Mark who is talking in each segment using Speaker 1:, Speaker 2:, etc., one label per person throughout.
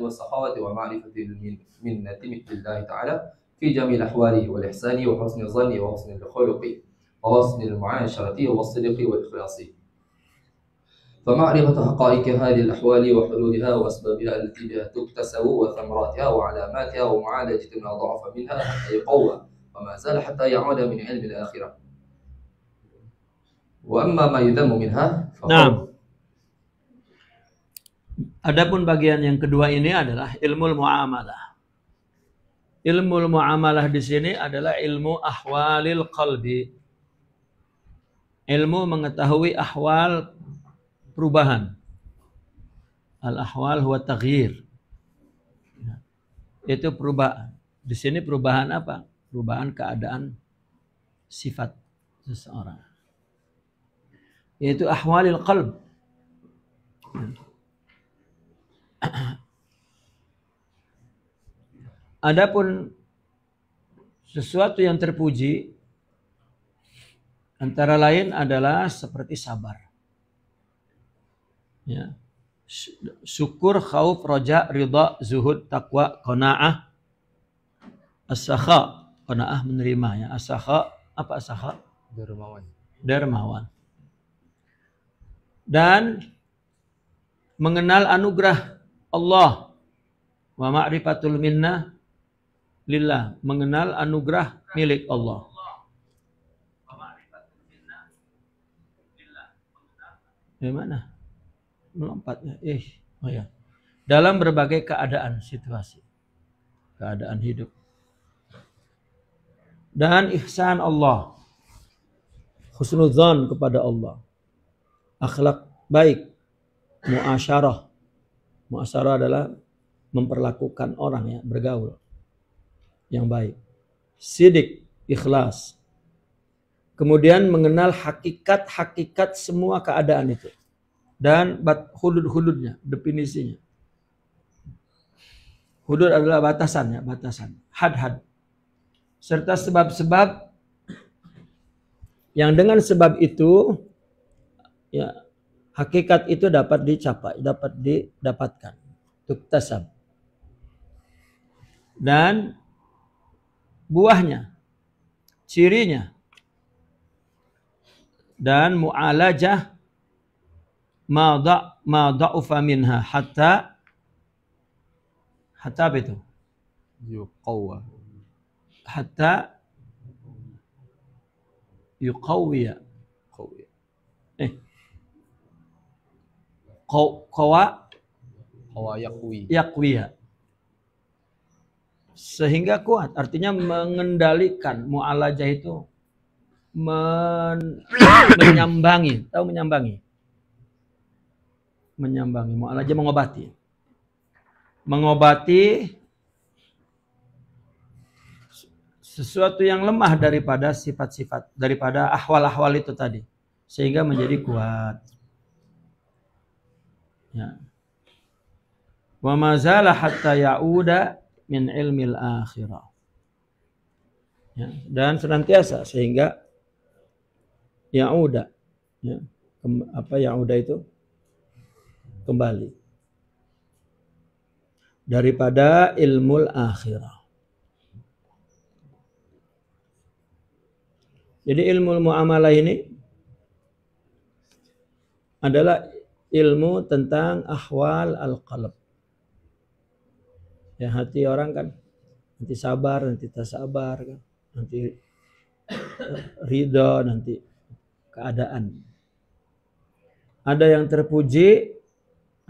Speaker 1: والسخاوة ومعرفة المنة بالله تعالى في جميع الأحوال والإحسان وحسن الظن وحسن الخلق وحسن المعاشرة والصدق والإخلاص. فمعرفة حقائق هذه الأحوال وحدودها وأسبابها التي بها تكتسب وثمراتها وعلاماتها ومعالجة ما ضعف منها حتى يقوى وما زال حتى يعود من علم الآخرة. وأما ما يذم منها
Speaker 2: Nah, adapun bagian yang kedua ini adalah ilmu muamalah. Ilmu muamalah di sini adalah ilmu ahwalil qalbi. Ilmu mengetahui ahwal perubahan. Al-ahwal huwa taghyir. Itu perubahan. Di sini perubahan apa? Perubahan keadaan sifat seseorang. Yaitu ahwalil qalb. Adapun sesuatu yang terpuji antara lain adalah seperti sabar. Ya. Syukur, khauf, roja, ridha, zuhud, taqwa, qanaah, as-sakha, qanaah menerima ya. As-sakha, apa as-sakha?
Speaker 1: Dermawan.
Speaker 2: Dermawan. Dan mengenal anugerah Allah wa ma'rifatul minnah lillah, mengenal anugerah milik Allah. Bagaimana? Melompatnya. Oh ya. Dalam berbagai keadaan situasi. Keadaan hidup. Dan ihsan Allah. Husnudzan kepada Allah. Akhlak baik. Muasyarah. Muasyarah adalah memperlakukan orang ya, bergaul yang baik. Sidik, ikhlas. Kemudian mengenal hakikat-hakikat semua keadaan itu. Dan hudud-hududnya, definisinya. Hudud adalah batasan ya, batasan. Had-had. Serta sebab-sebab yang dengan sebab itu ya, hakikat itu dapat dicapai, dapat didapatkan. Tuktasab. Dan buahnya, cirinya, dan mu'alajah ma da'ufa minha hatta apa itu?
Speaker 1: Yuqawwa.
Speaker 2: Hatta yuqawwiya. Yakwiya. Sehingga kuat. Artinya mengendalikan. Mu'alajah itu menyambangi. Tahu menyambangi? Menyambangi. Mu'alajah mengobati. Mengobati sesuatu yang lemah daripada sifat-sifat. Daripada ahwal-ahwal itu tadi. Sehingga menjadi kuat. Ya. Wa mazala hatta ya'uda min ilmil akhirah. Ya. Dan senantiasa sehingga ya'uda. Ya. Apa ya'uda itu? Kembali. Daripada ilmul akhirah. Jadi ilmu muamalah ini adalah ilmu tentang ahwal al-qalb. Ya, hati orang kan nanti sabar, nanti tak sabar kan. Nanti ridha, nanti keadaan. Ada yang terpuji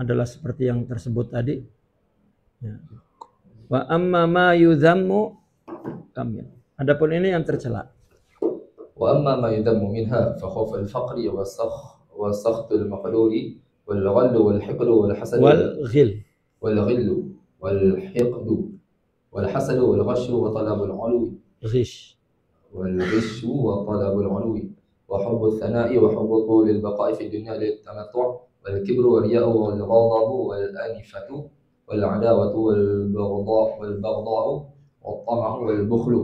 Speaker 2: adalah seperti yang tersebut tadi. Ya. Wa amma ma yudhammu kamil. Adapun ini yang tercela.
Speaker 1: Wa amma ma yudhammu minha fa khawf al-faqri wa sakht al-maqdur wal ghall wal hiqd wal hasad wal ghill wal hiqd wal hasad wal ghash wa talab al-'ulwi
Speaker 2: ghish
Speaker 1: wa talab al-'ulwi wa hubb al-thana'i wa hubb طول البقاء في الدنيا للتمتع والكبر والرياء والغضب والأنفة والعداوة والبغضاء والطمع والبخل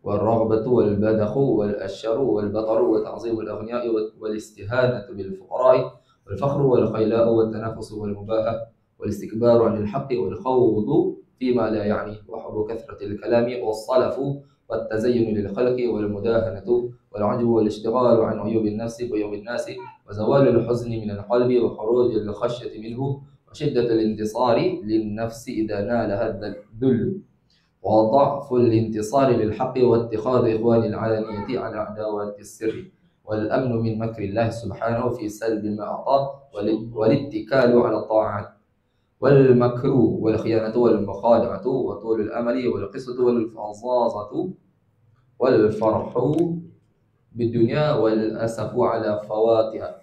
Speaker 1: والرغبة والبذخ والأشر والبطر وتعظيم الأغنياء والاستهانة بالفقراء والفخر والخيلاء والتنافس والمباهة والاستكبار عن الحق والخوض فيما لا يعني وحب كثرة الكلام والصلف والتزين للخلق والمداهنة والعجب والاشتغال عن عيوب النفس وعيوب الناس وزوال الحزن من القلب وخروج الخشية منه وشدة الانتصار للنفس إذا نال هذا الذل وضعف الانتصار للحق واتخاذ إخوان العلانية على عداوة السر والأمن من مكر الله سبحانه في سلب ما أعطاه والاتكال على الطاعات والمكر والخيانة والمخادعة وطول الأمل والقسوة والفظاظة والفرح بالدنيا والأسف على فواتها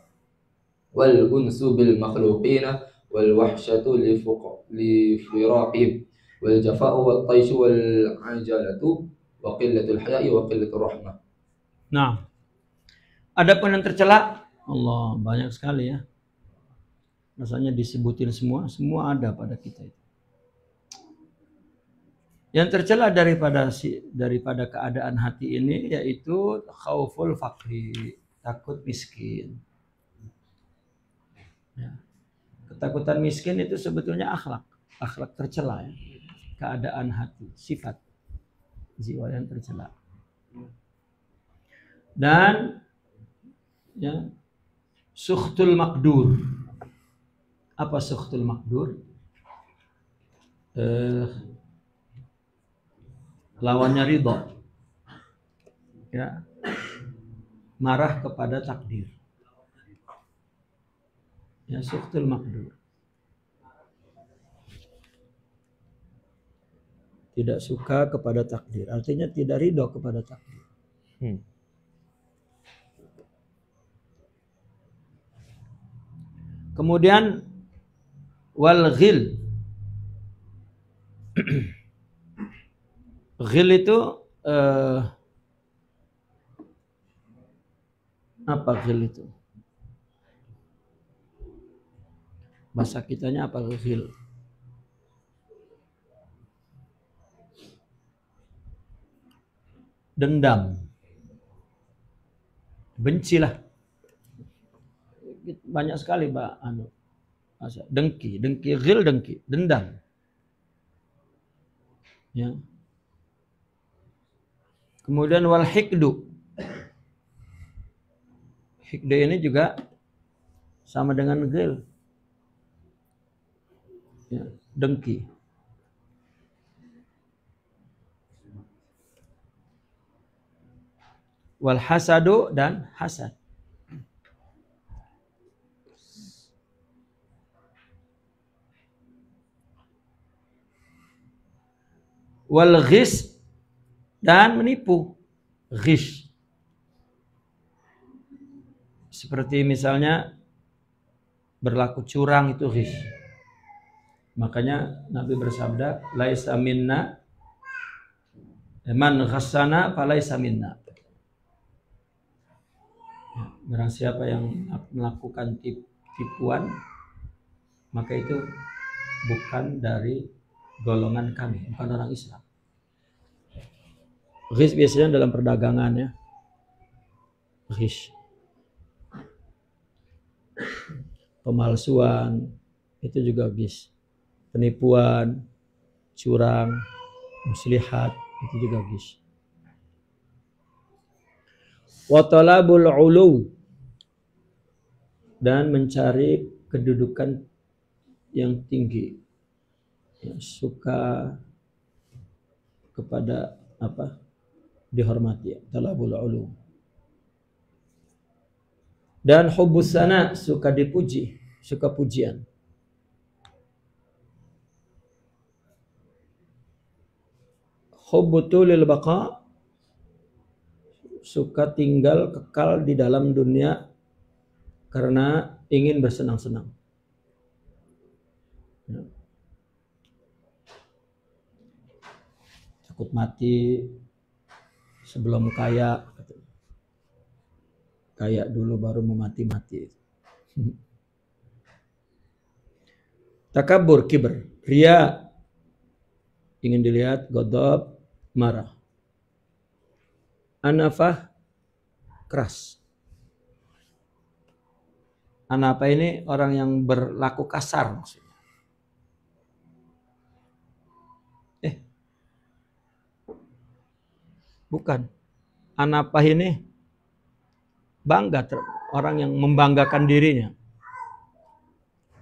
Speaker 1: والأنس بالمخلوقين والوحشة لفراقهم والجفاء والطيش والعجلة وقلة الحياء وقلة الرحمة.
Speaker 2: Nah, adapun yang tercela, Allah banyak sekali ya. Rasanya disebutin semua ada pada kita itu. Yang tercela daripada keadaan hati ini yaitu khauful faqri, takut miskin. Ya. Ketakutan miskin itu sebetulnya akhlak tercela ya. Keadaan hati, sifat jiwa yang tercela. Dan ya, sukhtul maqdur. Apa sukhtul maqdur? Lawannya ridha. Ya. Marah kepada takdir. Ya, sukhtul maqdur. Tidak suka kepada takdir, artinya tidak ridho kepada takdir. Kemudian wal ghil. Ghil itu apa ghil itu? Bahasa kitanya apa ghil? Dendam. Bencilah. Banyak sekali dengki, ghil dengki, dendam. Ya. Kemudian wal hikdu. Hikdu ini juga sama dengan ghil. Ya, dengki. Wal hasadu dan hasad. Wal ghis dan menipu. Ghis. Seperti misalnya berlaku curang itu ghis. Makanya Nabi bersabda, laisa minna man ghassana falaisa minna. Barang siapa yang melakukan tipuan, maka itu bukan dari golongan kami, bukan orang Islam. Ghis biasanya dalam perdagangan ya. Ghis. Pemalsuan itu juga ghis. Penipuan, curang, muslihat itu juga ghis. Wa talabul ulu dan mencari kedudukan yang tinggi. Ya, suka kepada apa? Dihormati, talabul ulu. Dan hubbus sana, suka dipuji, suka pujian. Hubbutulil baqa, suka tinggal kekal di dalam dunia karena ingin bersenang-senang. Ya. Takut mati sebelum kaya. Kaya dulu baru memati-mati. Takabur, kibr, ria, ingin dilihat, ghadab, marah. Anafah, keras. Anafah ini orang yang berlaku kasar maksudnya. Bukan. Anapah ini bangga, orang yang membanggakan dirinya.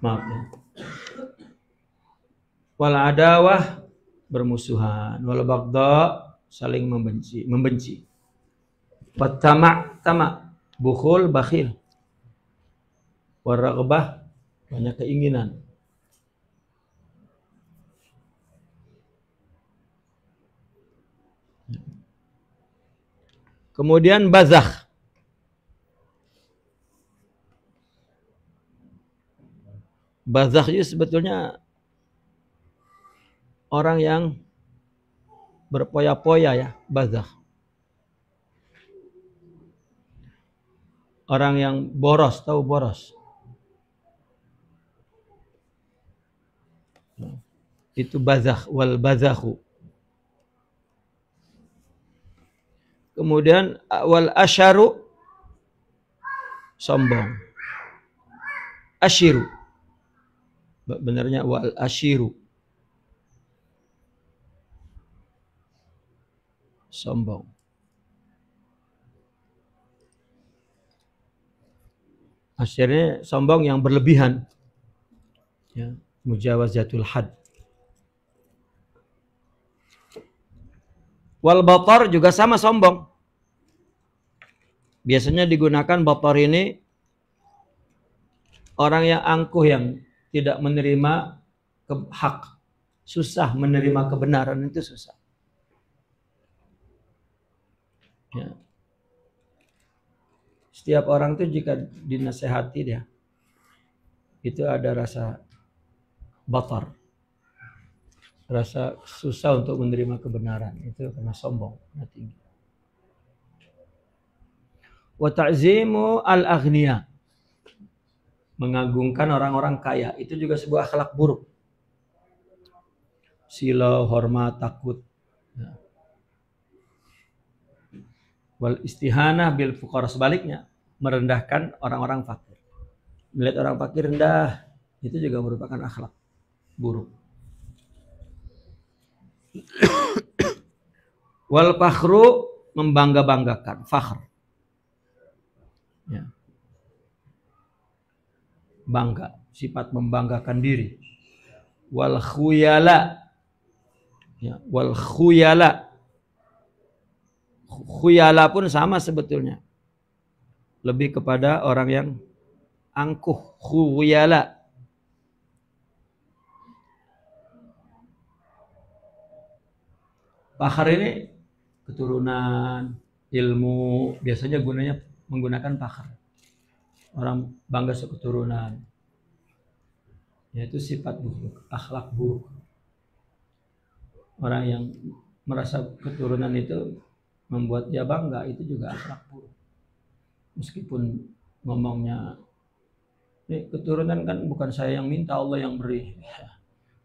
Speaker 2: Maaf ya. Wal adawah, bermusuhan. Wal baghdha, saling membenci. Wat tama', bukhul, bakhil. War raghbah, banyak keinginan. Kemudian bazakh. Bazakh itu sebetulnya orang yang berpoya-poya ya, bazakh. Orang yang boros, tahu boros? Itu bazakh, wal bazakhu. Kemudian wal asyaru, sombong. Asyiru. Benarnya wal asyiru. Sombong. Asyirnya sombong yang berlebihan. Ya, mujawazatul had. Wal batar juga sama, sombong. Biasanya digunakan batar ini orang yang angkuh, yang tidak menerima hak, susah menerima kebenaran, itu susah. Ya. Setiap orang itu jika dinasehati dia, itu ada rasa batar, rasa susah untuk menerima kebenaran, itu karena sombong, tinggi. Wa ta'zimu al-aghniya, mengagungkan orang-orang kaya, itu juga sebuah akhlak buruk. Sila, hormat, takut. Ya. Wal istihanah bil fuqara, sebaliknya merendahkan orang-orang fakir. Melihat orang fakir rendah, itu juga merupakan akhlak buruk. Wal fakhru, membangga-banggakan, fakhr. Ya. Bangga, sifat membanggakan diri. Wal khuyala, ya, wal khuyala. Khuyala pun sama sebetulnya, lebih kepada orang yang angkuh. Khuyala. Fakhr ini keturunan, ilmu, biasanya menggunakan fakhr. Orang bangga seketurunan. Yaitu sifat buruk, akhlak buruk. Orang yang merasa keturunan itu membuat dia bangga, itu juga akhlak buruk. Meskipun ngomongnya, ini keturunan kan bukan saya yang minta, Allah yang beri.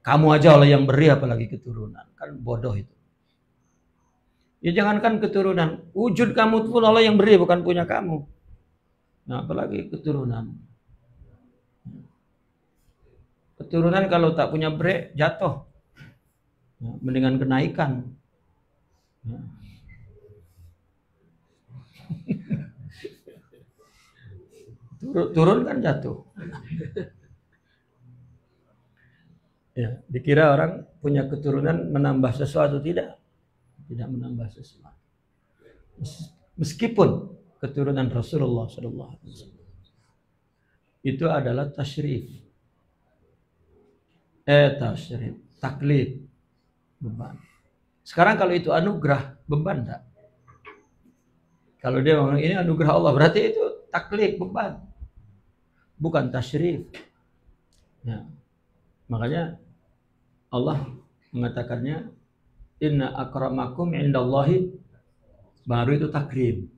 Speaker 2: Kamu aja Allah yang beri, apalagi keturunan. Kan bodoh itu. Ya jangankan keturunan, wujud kamu pun Allah yang beri, bukan punya kamu. Nah, apalagi keturunan. Keturunan kalau tak punya brek, jatuh. Ya, mendingan kenaikan. Ya. Turun kan jatuh. Ya, dikira orang punya keturunan menambah sesuatu, tidak menambah sesuatu. Meskipun keturunan Rasulullah SAW itu adalah tasyrif, taklid, beban. Sekarang kalau itu anugerah, beban tak? Kalau dia ngomong ini anugerah Allah, berarti itu taklid, beban, bukan tasyrif. Ya. Makanya Allah mengatakannya, inna akramakum indallahi, baru itu takrim.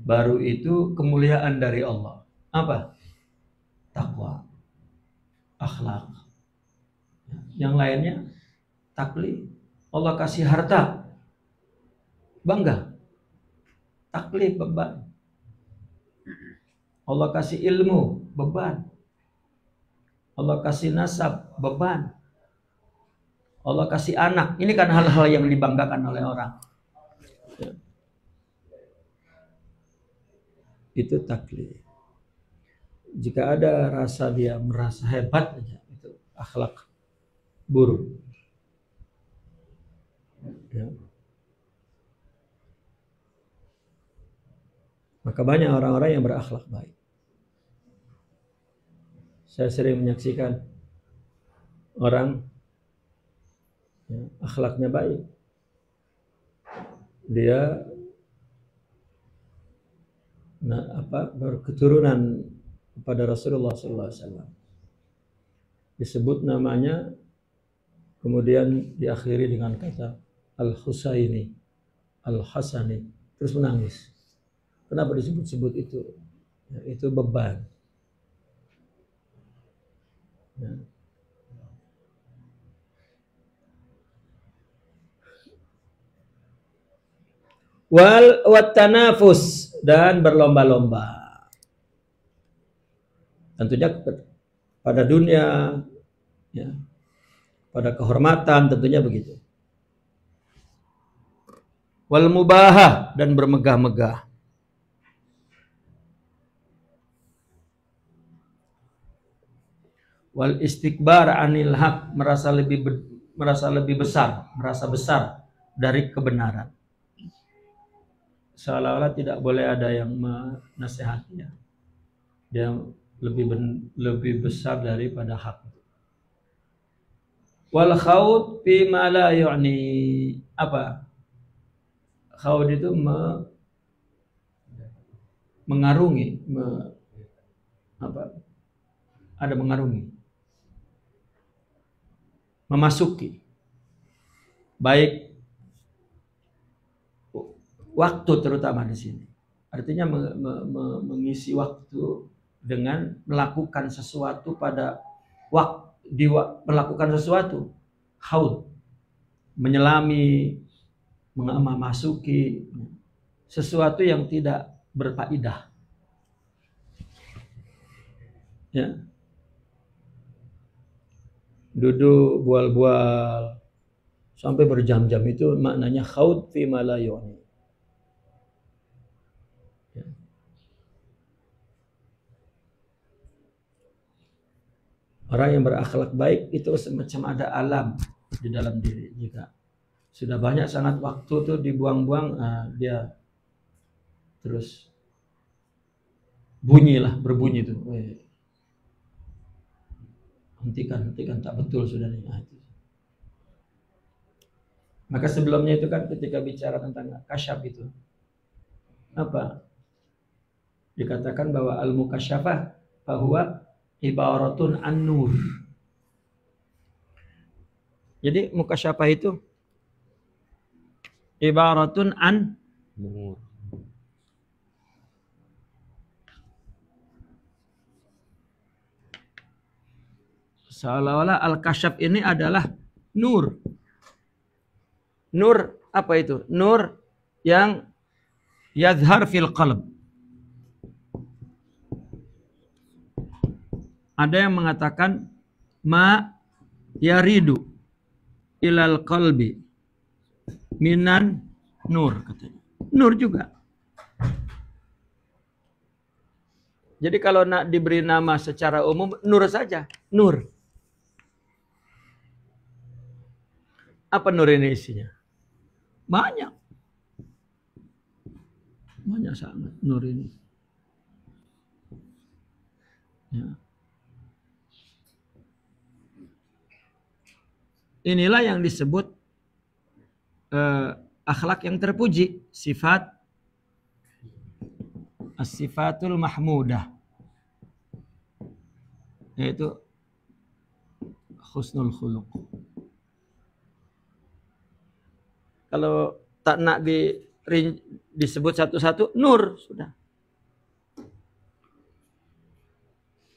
Speaker 2: Baru itu kemuliaan dari Allah. Apa? Takwa, akhlak. Yang lainnya taklid. Allah kasih harta, bangga. Taklid, beban. Allah kasih ilmu, beban. Allah kasih nasab, beban. Allah kasih anak. Ini kan hal-hal yang dibanggakan oleh orang. itu taklid. Jika ada rasa dia merasa hebat aja, itu akhlak buruk. Ya. Maka banyak orang-orang yang berakhlak baik. Saya sering menyaksikan orang ya, akhlaknya baik. Dia berketurunan kepada Rasulullah SAW. Disebut namanya, kemudian diakhiri dengan kata Al-Husaini, Al-Hasani, terus menangis. Kenapa disebut-sebut itu? Ya, itu beban. Ya. Wattanafus, dan berlomba-lomba. Tentunya pada dunia, ya, pada kehormatan, tentunya begitu. Wal mubahah, dan bermegah-megah. Wal istikbar anil haq, merasa lebih besar, merasa besar dari kebenaran. Seolah-olah tidak boleh ada yang menasehatinya. Dia lebih besar daripada hak. Wal khawd fi ma la yu'ni. Apa? Khawd itu mengarungi, ada mengarungi, memasuki, baik waktu terutama di sini. Artinya mengisi waktu dengan melakukan sesuatu pada melakukan sesuatu. Haud, menyelami, memasuki sesuatu yang tidak berfaedah. Ya. Duduk bual-bual sampai berjam-jam, itu maknanya khaud fi ma la yu'ni. Orang yang berakhlak baik itu semacam ada alam di dalam diri. Jika sudah banyak sangat waktu tuh dibuang-buang, dia terus berbunyi tuh. Hentikan, tak betul sudah nih. Maka sebelumnya itu kan ketika bicara tentang kasyaf itu, apa? Dikatakan bahwa al-mukasyafah bahwa ibaratun an-nur. Jadi mukasyafah itu ibaratun an-nur. Seolah-olah al-kasyaf ini adalah nur. Nur apa itu? Nur yang yadhhar fil qalb. Ada yang mengatakan ma yaridu ilal qalbi minan nur, katanya. Nur juga. Jadi kalau nak diberi nama secara umum, nur saja. Nur. Apa nur ini isinya? Banyak. Banyak sangat nur ini. Ya. Inilah yang disebut akhlak yang terpuji, sifat as-sifatul mahmudah, yaitu husnul khuluq. Kalau tak nak disebut satu-satu, nur sudah.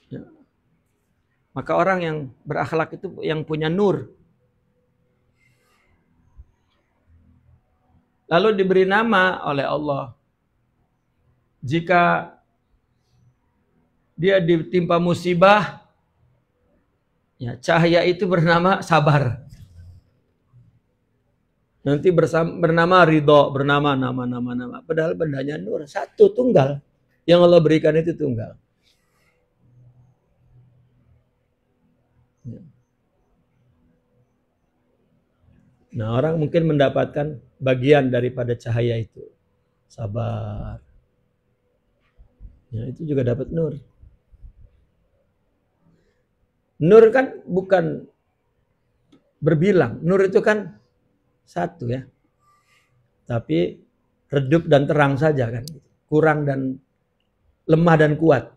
Speaker 2: Ya. Maka orang yang berakhlak itu yang punya nur. Lalu diberi nama oleh Allah. Jika dia ditimpa musibah, ya, cahaya itu bernama sabar. Nanti bernama ridho, bernama nama. Padahal bendanya nur, satu tunggal. Yang Allah berikan itu tunggal. Nah, orang mungkin mendapatkan bagian daripada cahaya itu. Sabar. Ya, itu juga dapat nur. Nur kan bukan berbilang. Nur itu kan satu ya. Tapi redup dan terang saja kan. Kurang dan lemah dan kuat.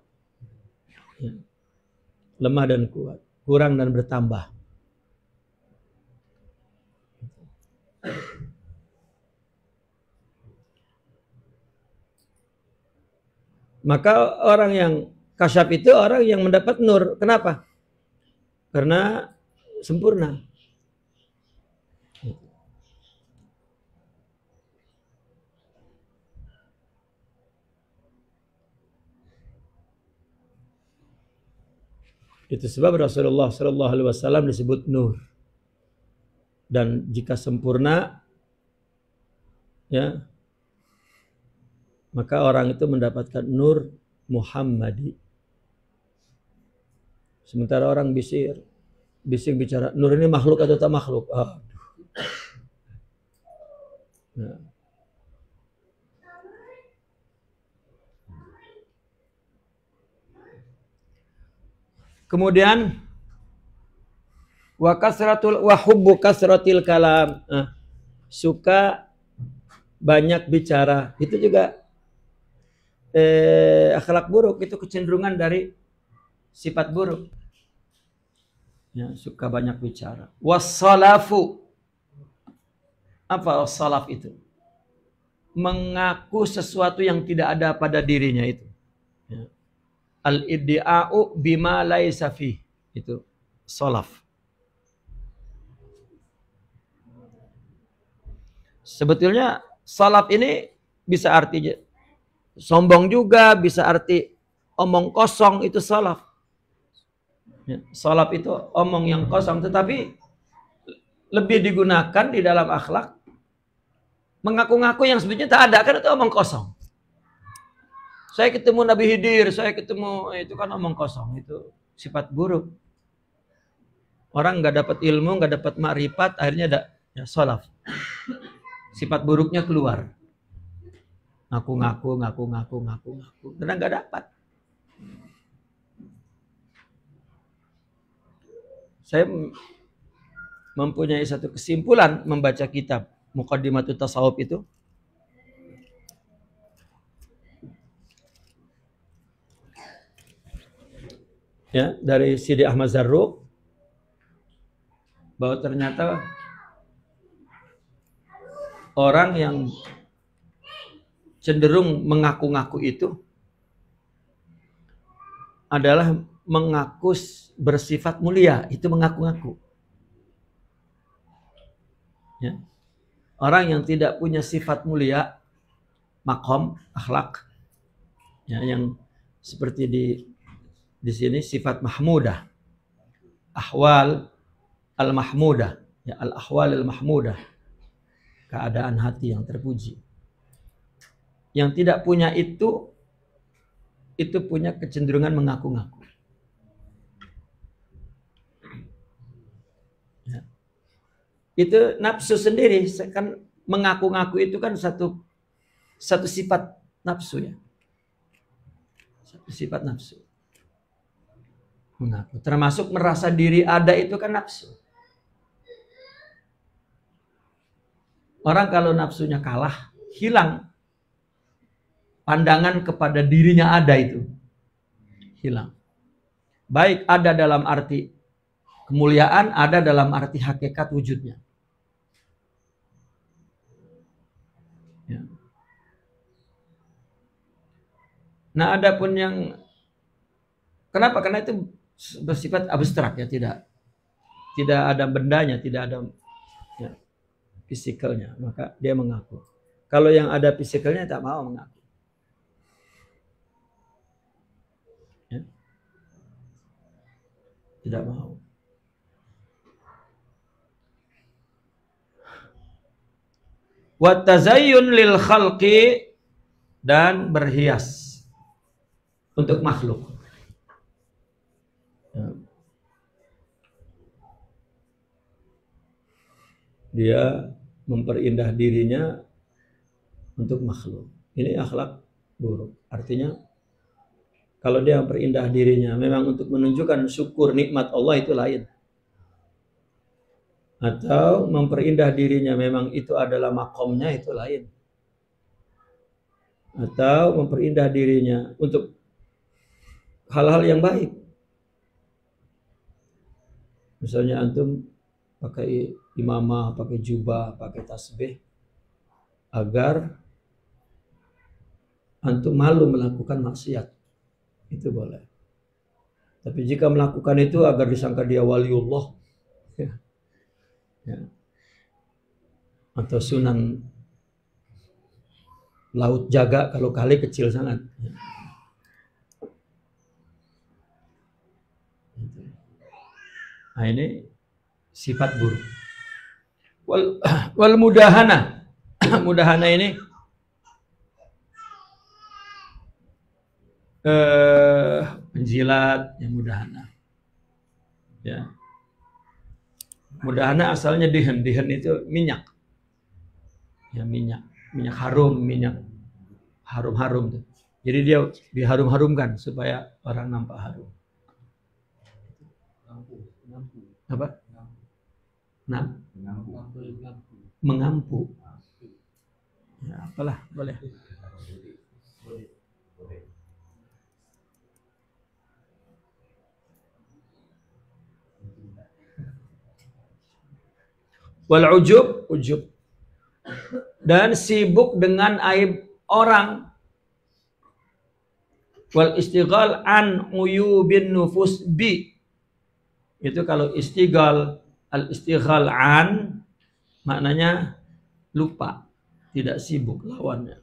Speaker 2: Ya. Lemah dan kuat. Kurang dan bertambah. Maka orang yang kasyaf itu orang yang mendapat nur. Kenapa? Karena sempurna. Itu sebab Rasulullah Shallallahu Alaihi Wasallam disebut nur. Dan jika sempurna, ya, maka orang itu mendapatkan nur Muhammadi. Sementara orang bising bicara, nur ini makhluk atau tak makhluk? Aduh. Nah. Kemudian wa hubbu kasratil kalam. Suka banyak bicara. Itu juga akhlak buruk, itu kecenderungan dari sifat buruk. Ya, suka banyak bicara. Wassalafu. Apa wassalaf itu? Mengaku sesuatu yang tidak ada pada dirinya itu. Ya. Al-iddi'a'u bima laisa fi. Itu salaf. Sebetulnya salaf ini bisa artinya sombong juga, bisa arti omong kosong, itu salaf. Ya, salaf itu omong yang kosong, tetapi lebih digunakan di dalam akhlak. Mengaku-ngaku yang sebetulnya tak ada, kan itu omong kosong. Saya ketemu Nabi Khidir, saya ketemu, itu kan omong kosong, itu sifat buruk. Orang nggak dapat ilmu, nggak dapat makrifat, akhirnya ada ya, salaf. Sifat buruknya keluar. Ngaku-ngaku, karena nggak dapat. Saya mempunyai satu kesimpulan membaca kitab Muqaddimatut Tasawuf itu. Ya, dari Sidi Ahmad Zarruq, bahwa ternyata orang yang cenderung mengaku-ngaku itu adalah mengaku bersifat mulia, itu mengaku-ngaku. Ya. Orang yang tidak punya sifat mulia, makom, akhlak, ya, yang seperti di sini sifat mahmudah, ahwal al-mahmudah, ya, al-ahwal al-mahmudah, keadaan hati yang terpuji. Yang tidak punya itu punya kecenderungan mengaku-ngaku. Ya. Itu nafsu sendiri, kan mengaku-ngaku itu kan satu sifat nafsu, ya. Satu sifat nafsu. Mengaku. Termasuk merasa diri ada itu kan nafsu. Orang kalau nafsunya kalah, hilang pandangan kepada dirinya ada itu. Hilang. Baik ada dalam arti kemuliaan, ada dalam arti hakikat wujudnya. Ya. Nah, ada pun yang kenapa? Karena itu bersifat abstrak, ya, tidak ada bendanya, tidak ada ya, fisikalnya, maka dia mengaku. Kalau yang ada fisikalnya tak mau mengaku. Ya. Tidak mau. Wa tazayyun lil khalqi, dan berhias. untuk makhluk. Ya. Dia memperindah dirinya untuk makhluk. Ini akhlak buruk. Artinya kalau dia memperindah dirinya memang untuk menunjukkan syukur nikmat Allah itu lain. Atau memperindah dirinya memang itu adalah makomnya itu lain. Atau memperindah dirinya untuk hal-hal yang baik. Misalnya antum pakai imamah, pakai jubah, pakai tasbih agar antum malu melakukan maksiat. Itu boleh. Tapi jika melakukan itu agar disangka dia waliullah, ya. Ya. Atau sunan laut jaga kalau kali kecil sangat. Ya. Nah ini sifat buruk. Wal mudahana. Mudahana ini penjilat yang mudahana. Ya. Mudahana asalnya dihen. Dihen itu minyak. Ya, minyak harum, minyak harum-harum tuh. Jadi dia diharum-harumkan supaya orang nampak harum. Apa? Mengampu. Ya, apalah, boleh. Wal ujub, dan sibuk dengan aib orang. Wal istighal an uyubin nufus bi. Itu kalau istighal, al istighal an maknanya lupa, tidak sibuk lawannya.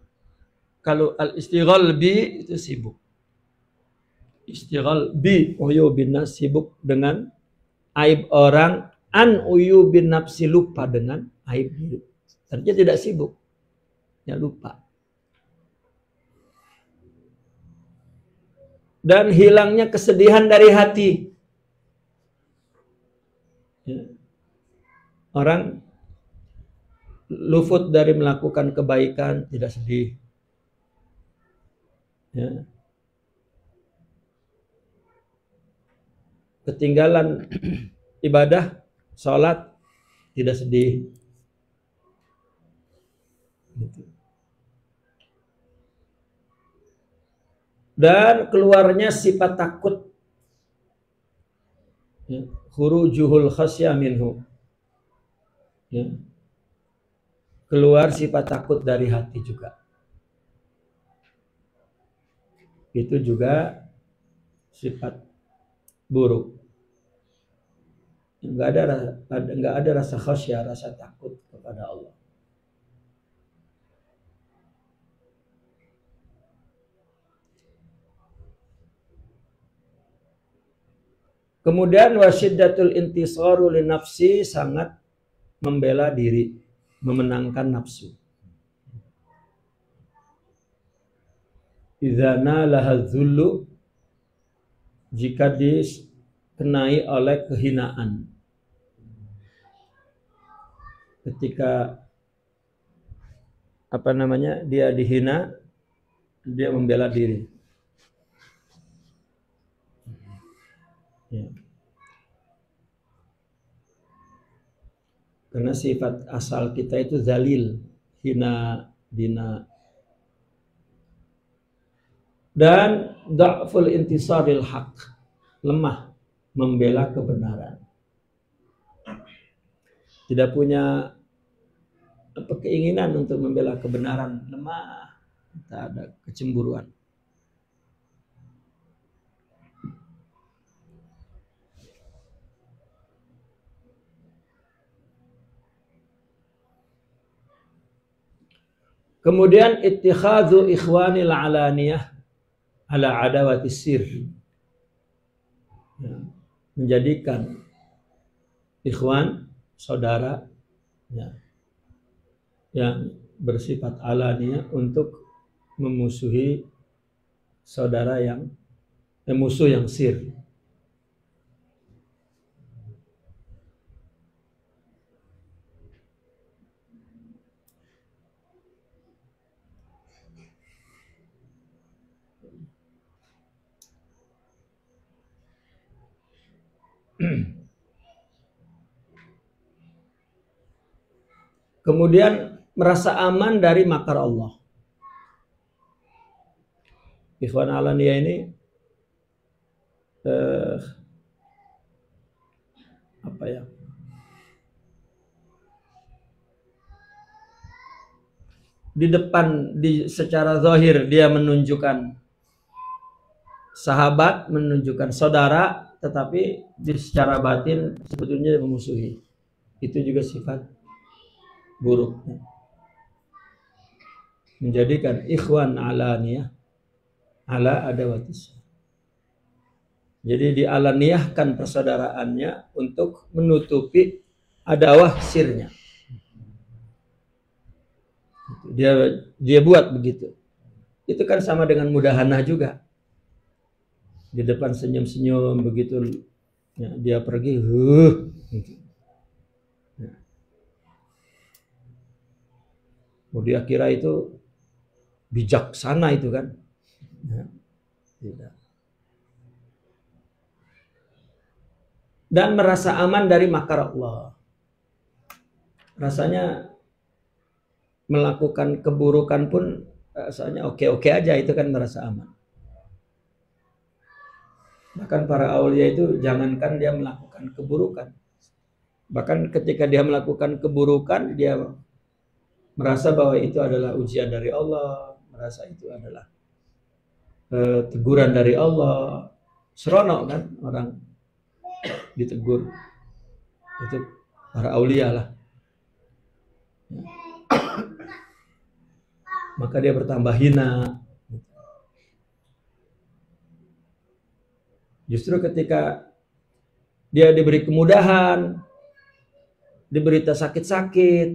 Speaker 2: Kalau al istighal bi itu sibuk. Istighal bi uyubin nas, sibuk dengan aib orang. An uyubin nafsi, lupa dengan aib diri. Artinya tidak sibuk, ya lupa. Dan hilangnya kesedihan dari hati. Ya. Orang luput dari melakukan kebaikan, tidak sedih. Ya. Ketinggalan ibadah, sholat, tidak sedih. Gitu. Dan keluarnya sifat takut. Ya. Khurujuhul khasyah minhu. Ya. Keluar sifat takut dari hati juga. Itu juga sifat buruk. Enggak ada rasa khasyah, rasa takut kepada Allah. Kemudian wasyiddatul intisaru li nafsi, sangat membela diri, memenangkan nafsu. Idza nalaha dzullu, jika dikenai oleh kehinaan. Ketika dia dihina, dia membela diri. Ya. Karena sifat asal kita itu zalil, hina, dina. Dan dha'ful intisaril haq, lemah membela kebenaran. Tidak punya keinginan untuk membela kebenaran, lemah, tak ada kecemburuan. Kemudian ittikhadhu ikhwanil alaniyah ala adawati sir. Ya, menjadikan ikhwan, saudara, ya, yang bersifat alaniyah untuk memusuhi saudara yang musuh yang sir. Kemudian merasa aman dari makar Allah. Ikhwan Alaniyah ini apa ya? Di depan secara zahir dia menunjukkan sahabat, menunjukkan saudara, tetapi secara batin sebetulnya memusuhi. Itu juga sifat buruk. Menjadikan ikhwan alaniyah ala adawatis. Jadi dialaniyahkan persaudaraannya untuk menutupi adawah sirnya. Dia buat begitu. Itu kan sama dengan mudahanah juga. Di depan senyum-senyum begitu ya, dia pergi gitu. Dia kira itu bijaksana itu kan. Ya, tidak. Dan merasa aman dari makar Allah. Rasanya melakukan keburukan pun rasanya oke-oke aja, itu kan merasa aman. Bahkan para aulia itu jangankan dia melakukan keburukan. Bahkan ketika dia melakukan keburukan, dia merasa bahwa itu adalah ujian dari Allah, merasa itu adalah teguran dari Allah. Seronok kan orang ditegur. Itu para aulia lah. Maka dia bertambah hina. Justru ketika dia diberi kemudahan, diberi sakit-sakit,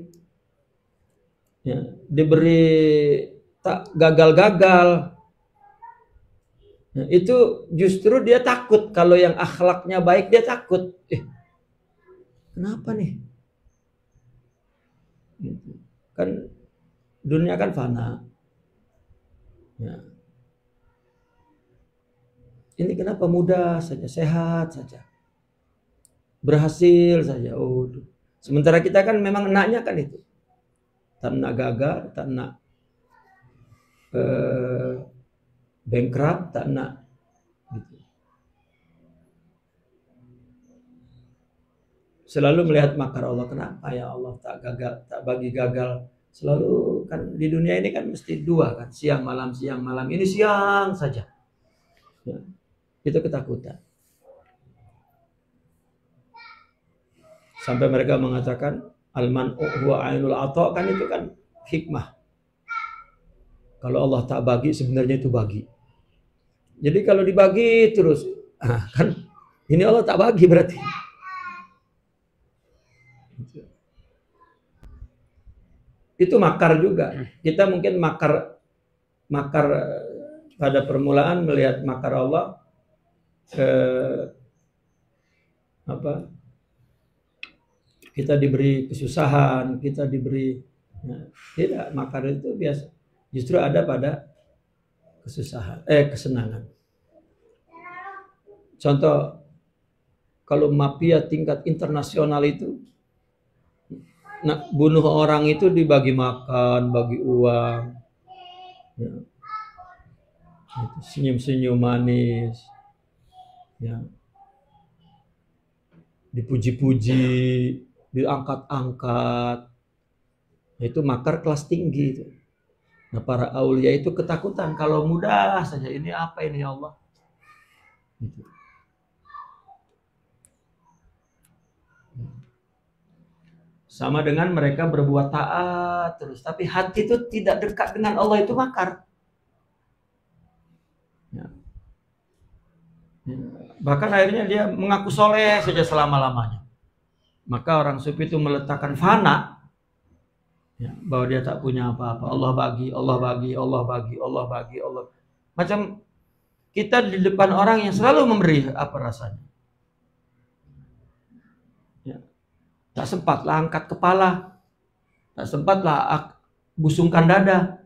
Speaker 2: ya, diberi tak gagal-gagal, ya, itu justru dia takut. Kalau yang akhlaknya baik dia takut. Kenapa nih? Kan dunia kan fana. Ya. Ini kenapa mudah saja, sehat saja, berhasil saja. Oh, sementara kita kan memang enaknya kan itu. Tak nak gagal, tak nak bankrupt, tak nak gitu. Selalu melihat makar Allah. Kenapa ya Allah tak gagal, tak bagi gagal. Selalu kan di dunia ini kan mesti dua kan, siang malam. Ini siang saja. Ya. Itu ketakutan. Sampai mereka mengatakan al-man'u huwa ainul ata, kan itu kan hikmah. Kalau Allah tak bagi, sebenarnya itu bagi. Jadi kalau dibagi terus, kan ini Allah tak bagi berarti. Itu makar juga. Kita mungkin makar pada permulaan melihat makar Allah kita diberi kesusahan, kita diberi tidak, makar itu biasa justru ada pada kesenangan. Contoh, kalau mafia tingkat internasional itu bunuh orang itu dibagi makan, bagi uang, ya. Senyum-senyum manis, ya. Dipuji-puji, diangkat-angkat. Itu makar kelas tinggi itu. Nah, para aulia itu ketakutan kalau mudah saja, ini apa ini ya Allah. Gitu. Sama dengan mereka berbuat taat terus, tapi hati itu tidak dekat dengan Allah, itu makar. Ya. Bahkan akhirnya dia mengaku soleh saja selama-lamanya. Maka orang sufi itu meletakkan fana, ya, bahwa dia tak punya apa-apa. Allah bagi. Macam kita di depan orang yang selalu memberi, apa rasanya? Ya. Tak sempatlah angkat kepala, tak sempatlah busungkan dada.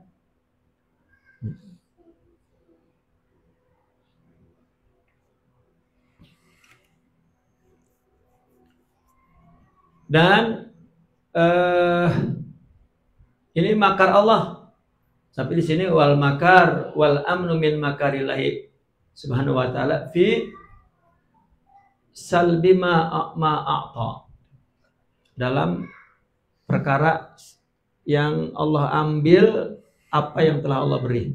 Speaker 2: Dan ini makar Allah. Tapi di sini wal makar wal amnu min makarillahi subhanahu wa ta'ala fi salbi ma'a'ta. Dalam perkara yang Allah ambil apa yang telah Allah beri.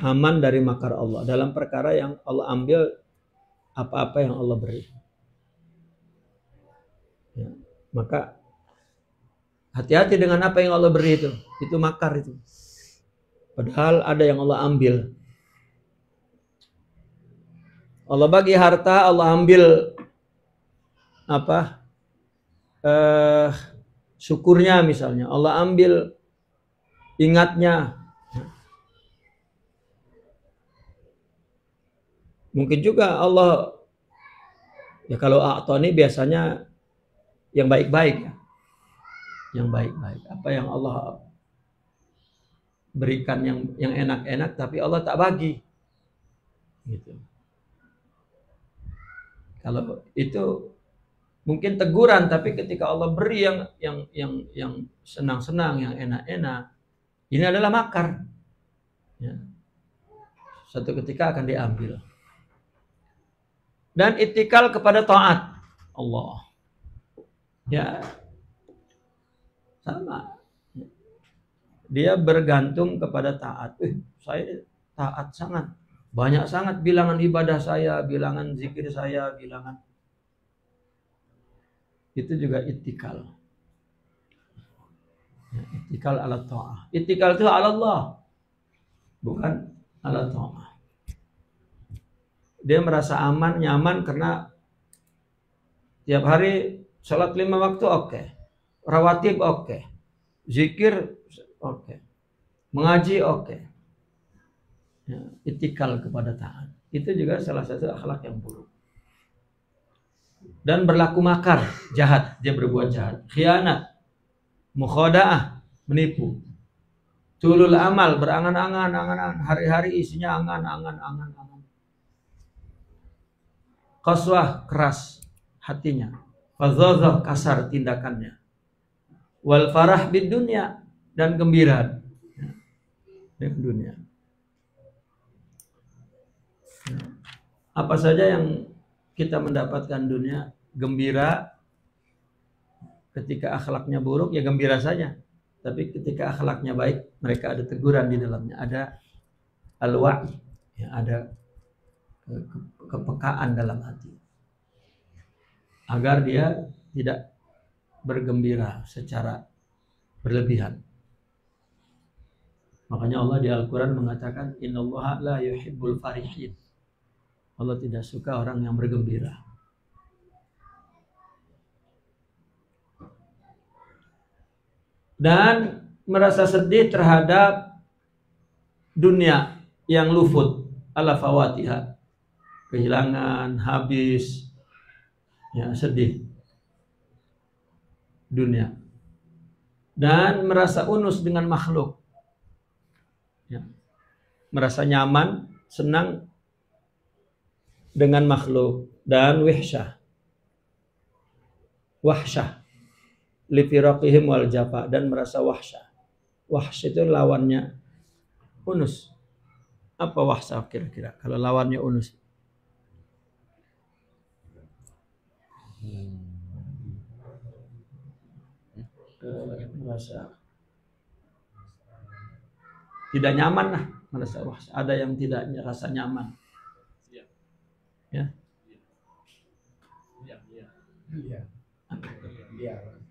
Speaker 2: Aman dari makar Allah dalam perkara yang Allah ambil apa-apa yang Allah beri. Ya, maka hati-hati dengan apa yang Allah beri itu makar itu. Padahal ada yang Allah ambil. Allah bagi harta, Allah ambil apa? Syukurnya misalnya, Allah ambil ingatnya. Mungkin juga Allah, ya kalau a'tani biasanya yang baik-baik ya. Yang baik-baik. Apa yang Allah berikan yang enak-enak tapi Allah tak bagi. Gitu. Kalau itu mungkin teguran, tapi ketika Allah beri yang senang-senang, yang enak-enak, ini adalah makar. Ya. Suatu ketika akan diambil. Dan itikal kepada taat Allah. Ya, sama. Dia bergantung kepada taat. Saya taat sangat. Banyak sangat bilangan ibadah saya, bilangan zikir saya, bilangan. Itu juga itikal. Ya, itikal ala ta'ah. Itikal itu ala Allah. Bukan ala ta'ah. Dia merasa aman, nyaman karena tiap hari sholat 5 waktu oke. Rawatib oke. Zikir oke. Mengaji oke. Ya, itikal kepada taat. Itu juga salah satu akhlak yang buruk. Dan berlaku makar, jahat. Dia berbuat jahat. Khianat. Mukhada'ah. Menipu. Tulul amal. Berangan-angan. Hari-hari isinya angan-angan. Qaswah, keras hatinya. Fadzadzah, kasar tindakannya. Wal farah bid dunya, dan gembira dengan dunia. Apa saja yang kita mendapatkan dunia, gembira. Ketika akhlaknya buruk ya gembira saja. Tapi ketika akhlaknya baik, mereka ada teguran di dalamnya, ada al-wa'i, ya, ada kepekaan dalam hati agar dia tidak bergembira secara berlebihan. Makanya Allah di Al-Quran mengatakan innallaha la yuhibbul farihin. Allah tidak suka orang yang bergembira. Dan merasa sedih terhadap dunia yang lufut ala fawatiha, kehilangan, habis, ya, sedih dunia. Dan merasa unus dengan makhluk, ya, merasa nyaman, senang dengan makhluk. Dan wahsyah li firaqihim wal jafa, dan merasa wahsyah. Wahsyah itu lawannya unus. Apa wahsyah kira-kira kalau lawannya unus? Merasa tidak nyaman lah, merasa wahsyah. Ada yang tidak rasa nyaman. Ya.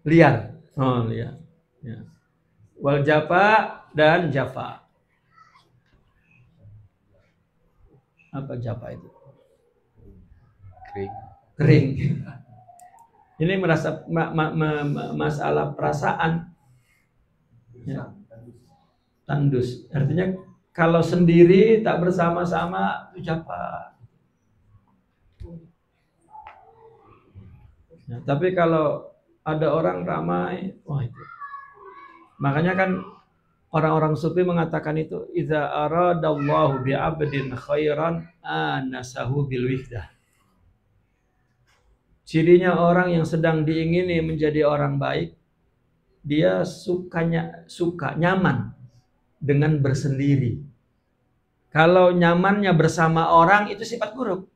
Speaker 2: Liar. Oh, liar. Ya. Wal jafa dan jafa. Apa jafa itu? Kering. Ini merasa masalah perasaan. Ya. Tandus. Artinya kalau sendiri tak bersama-sama itu japa. Ya, tapi kalau ada orang ramai, wah itu. Makanya kan orang-orang sufi mengatakan itu, idza aradallahu bi'abdin khairan anasahu bil wihdah. Cirinya orang yang sedang diingini menjadi orang baik, dia suka nyaman dengan bersendiri. Kalau nyamannya bersama orang itu sifat buruk.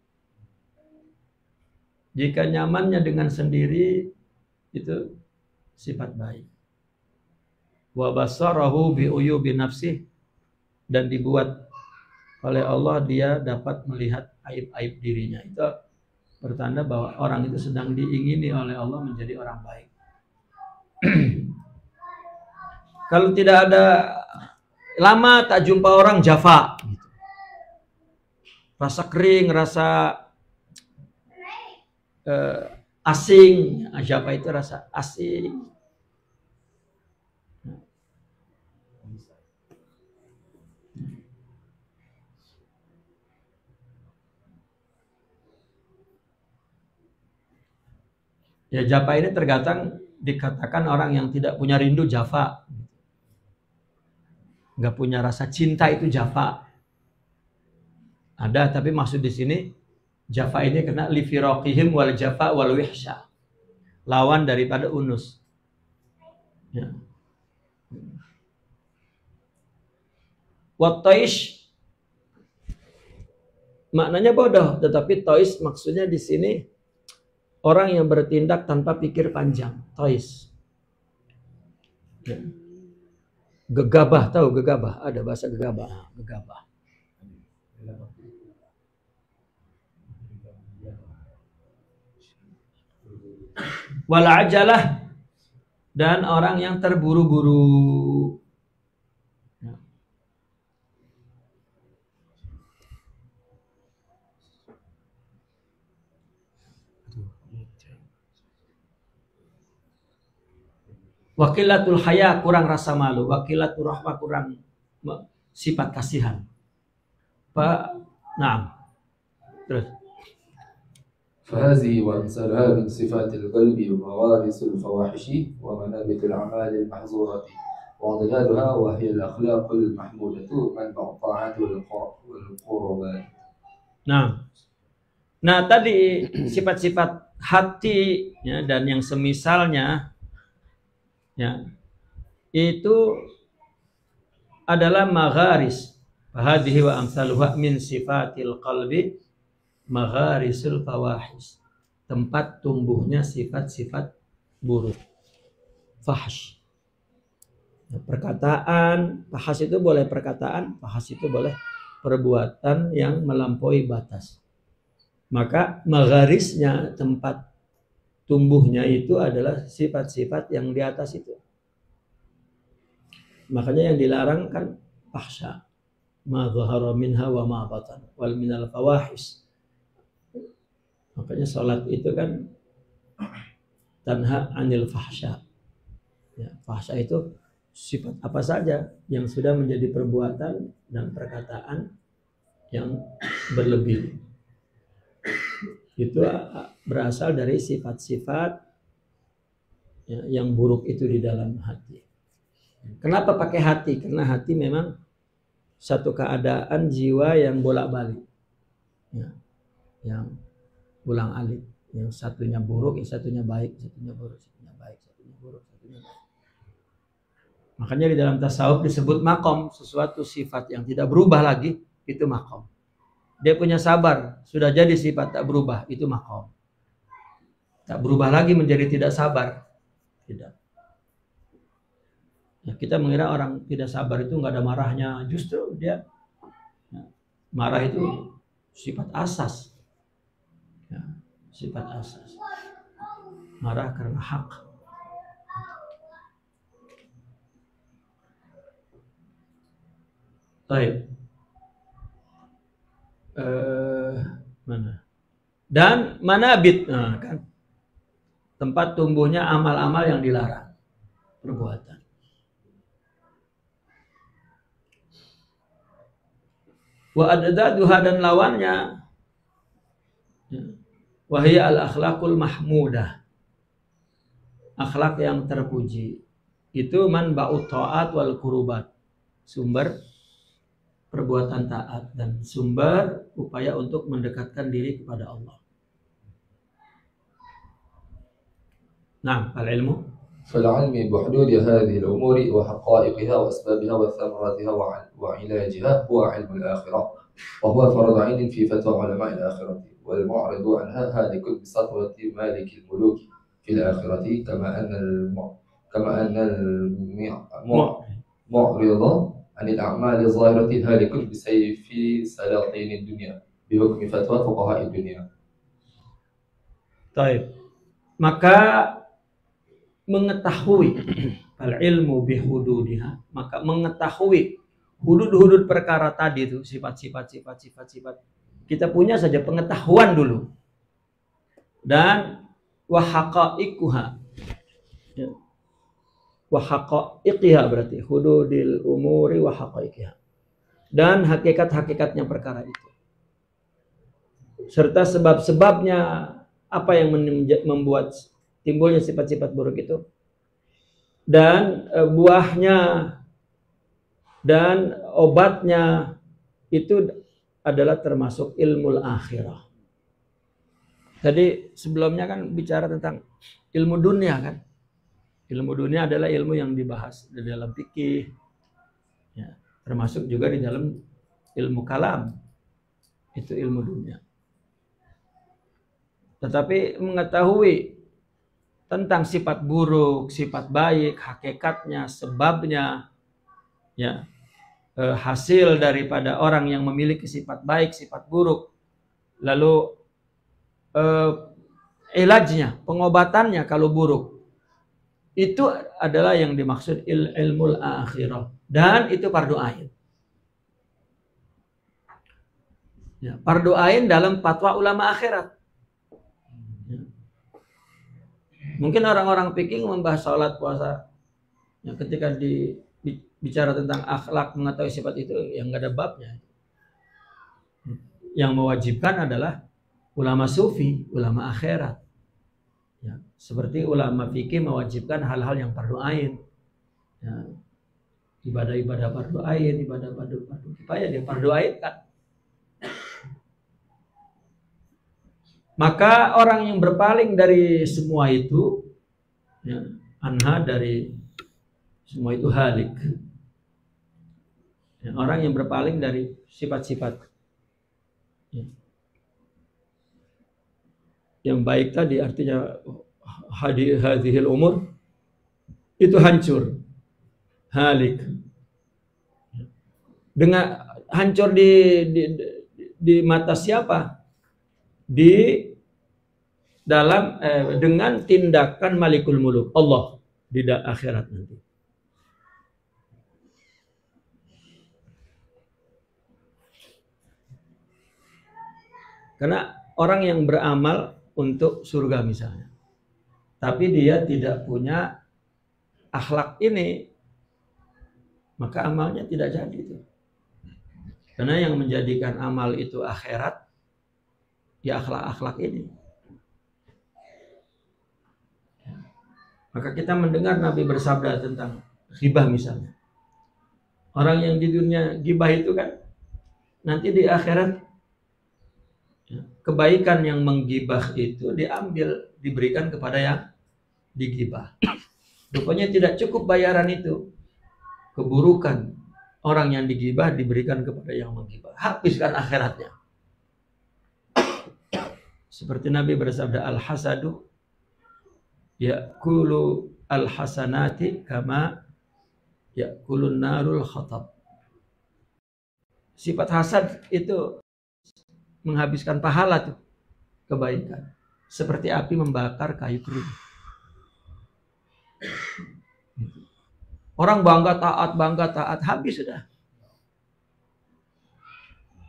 Speaker 2: Jika nyamannya dengan sendiri itu sifat baik. Wa basarahu bi uyubi nafsih, dan dibuat oleh Allah dia dapat melihat aib-aib dirinya. Itu pertanda bahwa orang itu sedang diingini oleh Allah menjadi orang baik. Kalau tidak ada, lama tak jumpa orang, jafa gitu. Rasa kering, rasa asing. Jafa itu rasa asing. Ya, jafa ini terkadang dikatakan orang yang tidak punya rindu jafa. Nggak punya rasa cinta itu jafa. Ada, tapi maksud di sini jafa ini kena li firaqihim wal jafa wal wihsya. Lawan daripada unus. Ya. Wat taish maknanya bodoh, tetapi tois maksudnya di sini orang yang bertindak tanpa pikir panjang. Tois. Ya. Gegabah, tahu gegabah? Ada bahasa gegabah. Gegabah. Wal ajalah, dan orang yang terburu-buru. Wakilatul haya, kurang rasa malu. Wakilatul rahmah, kurang sifat kasihan. Nah, terus.
Speaker 1: فهذه وأمثالها من صفات القلب ومغارس الفواحش ومنابت الأعمال المحظورة وضلالها، وهي الأخلاق المحمودة منبع الطاعات والقربات.
Speaker 2: Nah tadi sifat-sifat hati ya, dan yang semisalnya ya, itu adalah magharis. Hadhihi wa amsaluha min sifatil qalbi magharisul fawahish, tempat tumbuhnya sifat-sifat buruk. Fahsh, perkataan. Fahsh itu boleh perkataan, fahsh itu boleh perbuatan yang melampaui batas. Maka magharisnya, tempat tumbuhnya itu adalah sifat-sifat yang di atas itu. Makanya yang dilarang kan fahsya, ma dhahara minha wa ma batan wal minal fawahish. Makanya salat itu kan tanha anil fahsya. Ya, fahsya itu sifat apa saja yang sudah menjadi perbuatan dan perkataan yang berlebih. Itu berasal dari sifat-sifat ya, yang buruk itu di dalam hati. Kenapa pakai hati? Karena hati memang satu keadaan jiwa yang bolak-balik, ya, yang ulang-alik, yang satunya buruk, yang satunya baik, satunya buruk, satunya baik, satunya buruk, satunya baik. Makanya di dalam tasawuf disebut makom, sesuatu sifat yang tidak berubah lagi, itu makom. Dia punya sabar, sudah jadi sifat tak berubah, itu makom. Tak berubah lagi menjadi tidak sabar, tidak. Ya, kita mengira orang tidak sabar itu nggak ada marahnya, justru dia ya, marah itu sifat asas. Ya, sifat asas. Marah karena hak. Baik. Mana? Dan manabit, nah, kan tempat tumbuhnya amal-amal yang dilarang, perbuatan. Wa addaduha, dan lawannya, wahya al-akhlaqul mahmudah, akhlak yang terpuji. Itu manba'ut ta'at wal qurubat, sumber perbuatan taat dan sumber upaya untuk mendekatkan diri kepada Allah. Nah, al-ilmu
Speaker 1: فالعلم بحدود هذه الأمور وحقائقها وأسبابها وثمراتها وعلاجها هو علم الآخرة، وهو فرض عين في فتوى علماء الآخرة، والمعرض عنها هالك بسطوة مالك الملوك في الآخرة، كما أن المعرض عن الأعمال الظاهرة هالك بسيف سلاطين الدنيا بحكم فتوى فقهاء الدنيا.
Speaker 2: طيب, maka mengetahui al-ilmu bihududiha, maka mengetahui hudud-hudud perkara tadi itu, sifat. Kita punya saja pengetahuan dulu. Dan wa haqa'iquha. Wa haqa'iqiha berarti hududil umuri wa haqa'iqiha. Dan hakikat-hakikatnya perkara itu. Serta sebab-sebabnya, apa yang membuat timbulnya sifat-sifat buruk itu, dan buahnya dan obatnya itu adalah termasuk ilmu akhirah. Tadi sebelumnya kan bicara tentang ilmu dunia kan. Ilmu dunia adalah ilmu yang dibahas di dalam fikih, ya, termasuk juga di dalam ilmu kalam. Itu ilmu dunia. Tetapi mengetahui tentang sifat buruk, sifat baik, hakikatnya, sebabnya, ya, hasil daripada orang yang memiliki sifat baik, sifat buruk, lalu ilajnya, pengobatannya kalau buruk, itu adalah yang dimaksud ilmul akhirah, dan itu fardu ain. Ya, fardu ain dalam fatwa ulama akhirat. Mungkin orang-orang fikih membahas sholat, puasa, ya, ketika bicara tentang akhlak, mengetahui sifat itu, yang nggak ada babnya. Yang mewajibkan adalah ulama sufi, ulama akhirat. Ya, seperti ulama fikih mewajibkan hal-hal yang fardu ain. Ya, ibadah-ibadah fardu ain, ibadah fardu kifayah, dia fardu ain kan. Maka orang yang berpaling dari semua itu, ya, anha dari semua itu halik. Ya, orang yang berpaling dari sifat-sifat, ya, yang baik tadi, artinya hadhil umur, itu hancur, halik. Dengan hancur di mata siapa? Di dalam dengan tindakan Malikul Muluk, Allah, di akhirat nanti. Karena orang yang beramal untuk surga misalnya, tapi dia tidak punya akhlak ini, maka amalnya tidak jadi itu. Karena yang menjadikan amal itu akhirat, ya akhlak-akhlak ini. Maka kita mendengar Nabi bersabda tentang ghibah misalnya. Orang yang di dunia ghibah itu kan, nanti di akhirat, ya, kebaikan yang menggibah itu diambil, diberikan kepada yang digibah. Rupanya tidak cukup bayaran itu. Keburukan orang yang digibah diberikan kepada yang menggibah. Habiskan akhiratnya. Seperti Nabi bersabda, al-hasadu ya'kulu al-hasanati kama ya'kulun narul khatab. Sifat hasad itu menghabiskan pahala tuh, kebaikan. Seperti api membakar kayu kering. Orang bangga taat, habis sudah.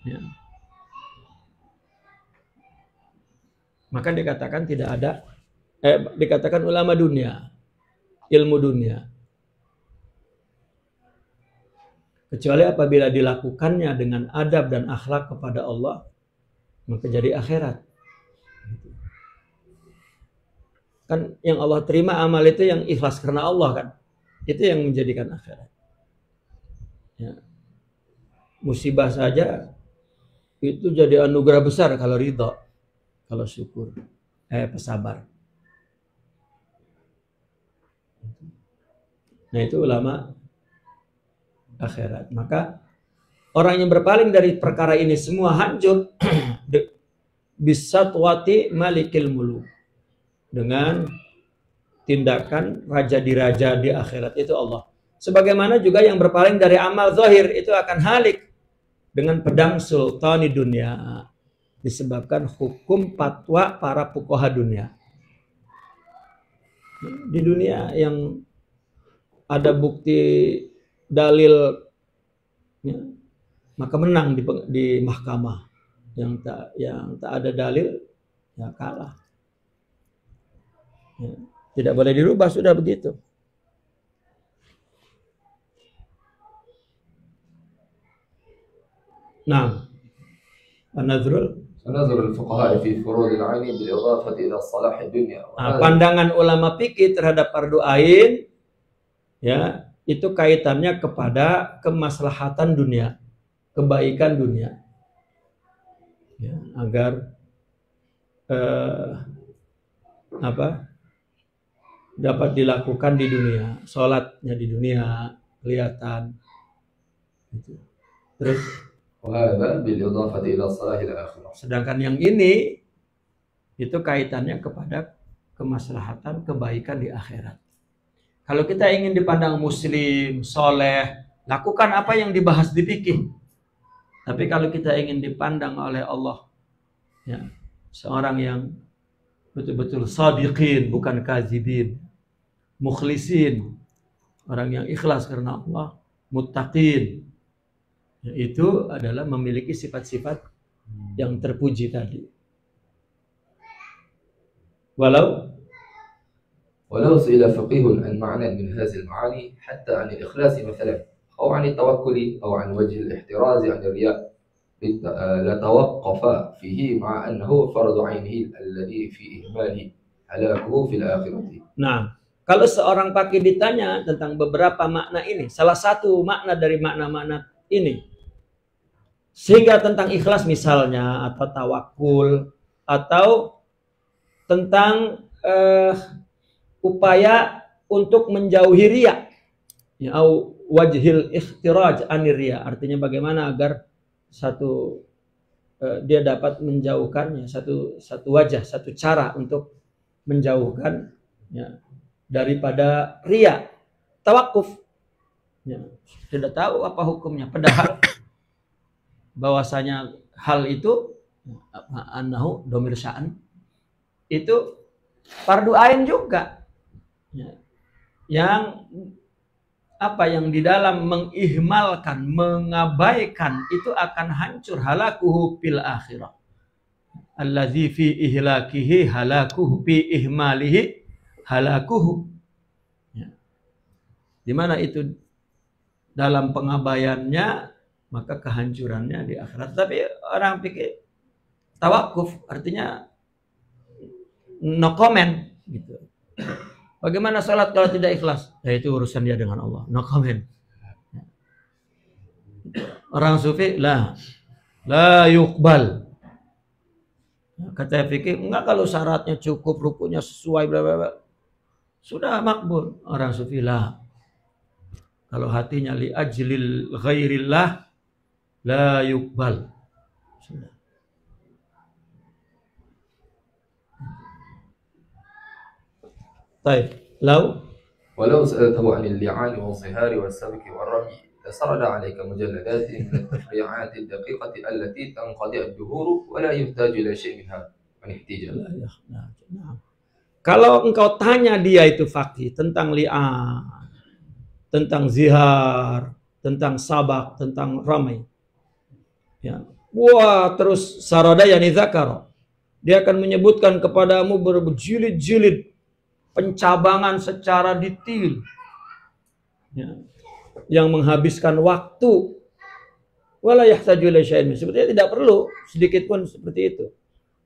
Speaker 2: Ya. Maka dikatakan tidak ada, dikatakan ulama dunia, ilmu dunia. Kecuali apabila dilakukannya dengan adab dan akhlak kepada Allah, maka jadi akhirat. Kan yang Allah terima amal itu yang ikhlas karena Allah kan. Itu yang menjadikan akhirat. Ya. Musibah saja itu jadi anugerah besar kalau ridha, kalau syukur, pesabar. Nah itu ulama akhirat. Maka orang yang berpaling dari perkara ini semua hancur bisatwati malikil muluk, dengan tindakan raja di akhirat itu Allah. Sebagaimana juga yang berpaling dari amal zahir itu akan halik dengan pedang sultani dunia, disebabkan hukum fatwa para fuqaha dunia. Di dunia yang ada bukti dalil, ya, maka menang di mahkamah. Yang tak ada dalil, ya kalah. Ya, tidak boleh dirubah, sudah begitu. Nah, An-Nazrul
Speaker 1: al-fuqaha fi furud al-'ain bil idafati ila salah dunya.
Speaker 2: Pandangan ulama fikih terhadap fardu ain, ya, itu kaitannya kepada kemaslahatan dunia, kebaikan dunia. Ya, agar dapat dilakukan di dunia, sholatnya di dunia kelihatan. Terus sedangkan yang ini itu kaitannya kepada kemaslahatan kebaikan di akhirat. Kalau kita ingin dipandang muslim, soleh, lakukan apa yang dibahas di fikih. Tapi kalau kita ingin dipandang oleh Allah, ya, seorang yang betul-betul shadiqin, bukan kazibin, mukhlisin, orang yang ikhlas karena Allah, muttaqin, itu adalah memiliki sifat-sifat yang terpuji tadi. Walau
Speaker 1: سئل فقيه عن معنى من هذه المعاني حتى عن الإخلاص مثلا أو عن التوكل أو عن وجه الاحتراز عن الرياء لتوقف فيه مع أنه فرض عينه الذي في إهماله هلاكه في الآخرة.
Speaker 2: Nah, kalau seorang pakih ditanya tentang beberapa makna ini, salah satu makna dari makna-makna ini, sehingga tentang ikhlas misalnya, atau tawakul, atau tentang upaya untuk menjauhi riya, ya, au wajhil ikhtiraj anir riya, artinya bagaimana agar dia dapat menjauhkannya, satu wajah, satu cara untuk menjauhkan, ya, daripada riya, tawakuf, ya, tidak tahu apa hukumnya, padahal bahwasanya hal itu annahu domir sya'an itu fardu ain juga, ya, yang di dalam mengihmalkan, mengabaikan itu akan hancur, halakuhu fil akhirah, allazi fi ihlakihi halakuhu, fi ihmalihi halakuhu, ya. Di mana itu dalam pengabaiannya, maka kehancurannya di akhirat. Tapi orang pikir tawakuf artinya no comment gitu. Bagaimana salat kalau tidak ikhlas? Ya itu urusan dia dengan Allah. No comment. Orang sufi la yuqbal. Kata fikih enggak, kalau syaratnya cukup, rukunya sesuai, bla bla bla, sudah makbul. Orang sufi la. Kalau hatinya li ajlil ghairillah la yuqbal. Sudah. طيب
Speaker 1: ولو سألته عن اللعان والظهار والسبك والرمي لسرد عليك مجلدات من التفريعات الدقيقة التي تنقضي الدهور ولا يحتاج إلى شيء منها من احتجاج.
Speaker 2: Kalau engkau tanya dia itu fakih tentang li'an, tentang zihar, tentang sabak, tentang ramai, ya, wah, terus sarada yani zakar, dia akan menyebutkan kepadamu berjilid-jilid pencabangan secara detail, ya, yang menghabiskan waktu. Wala yahtaju ila syai'in. Sebetulnya tidak perlu sedikit pun seperti itu.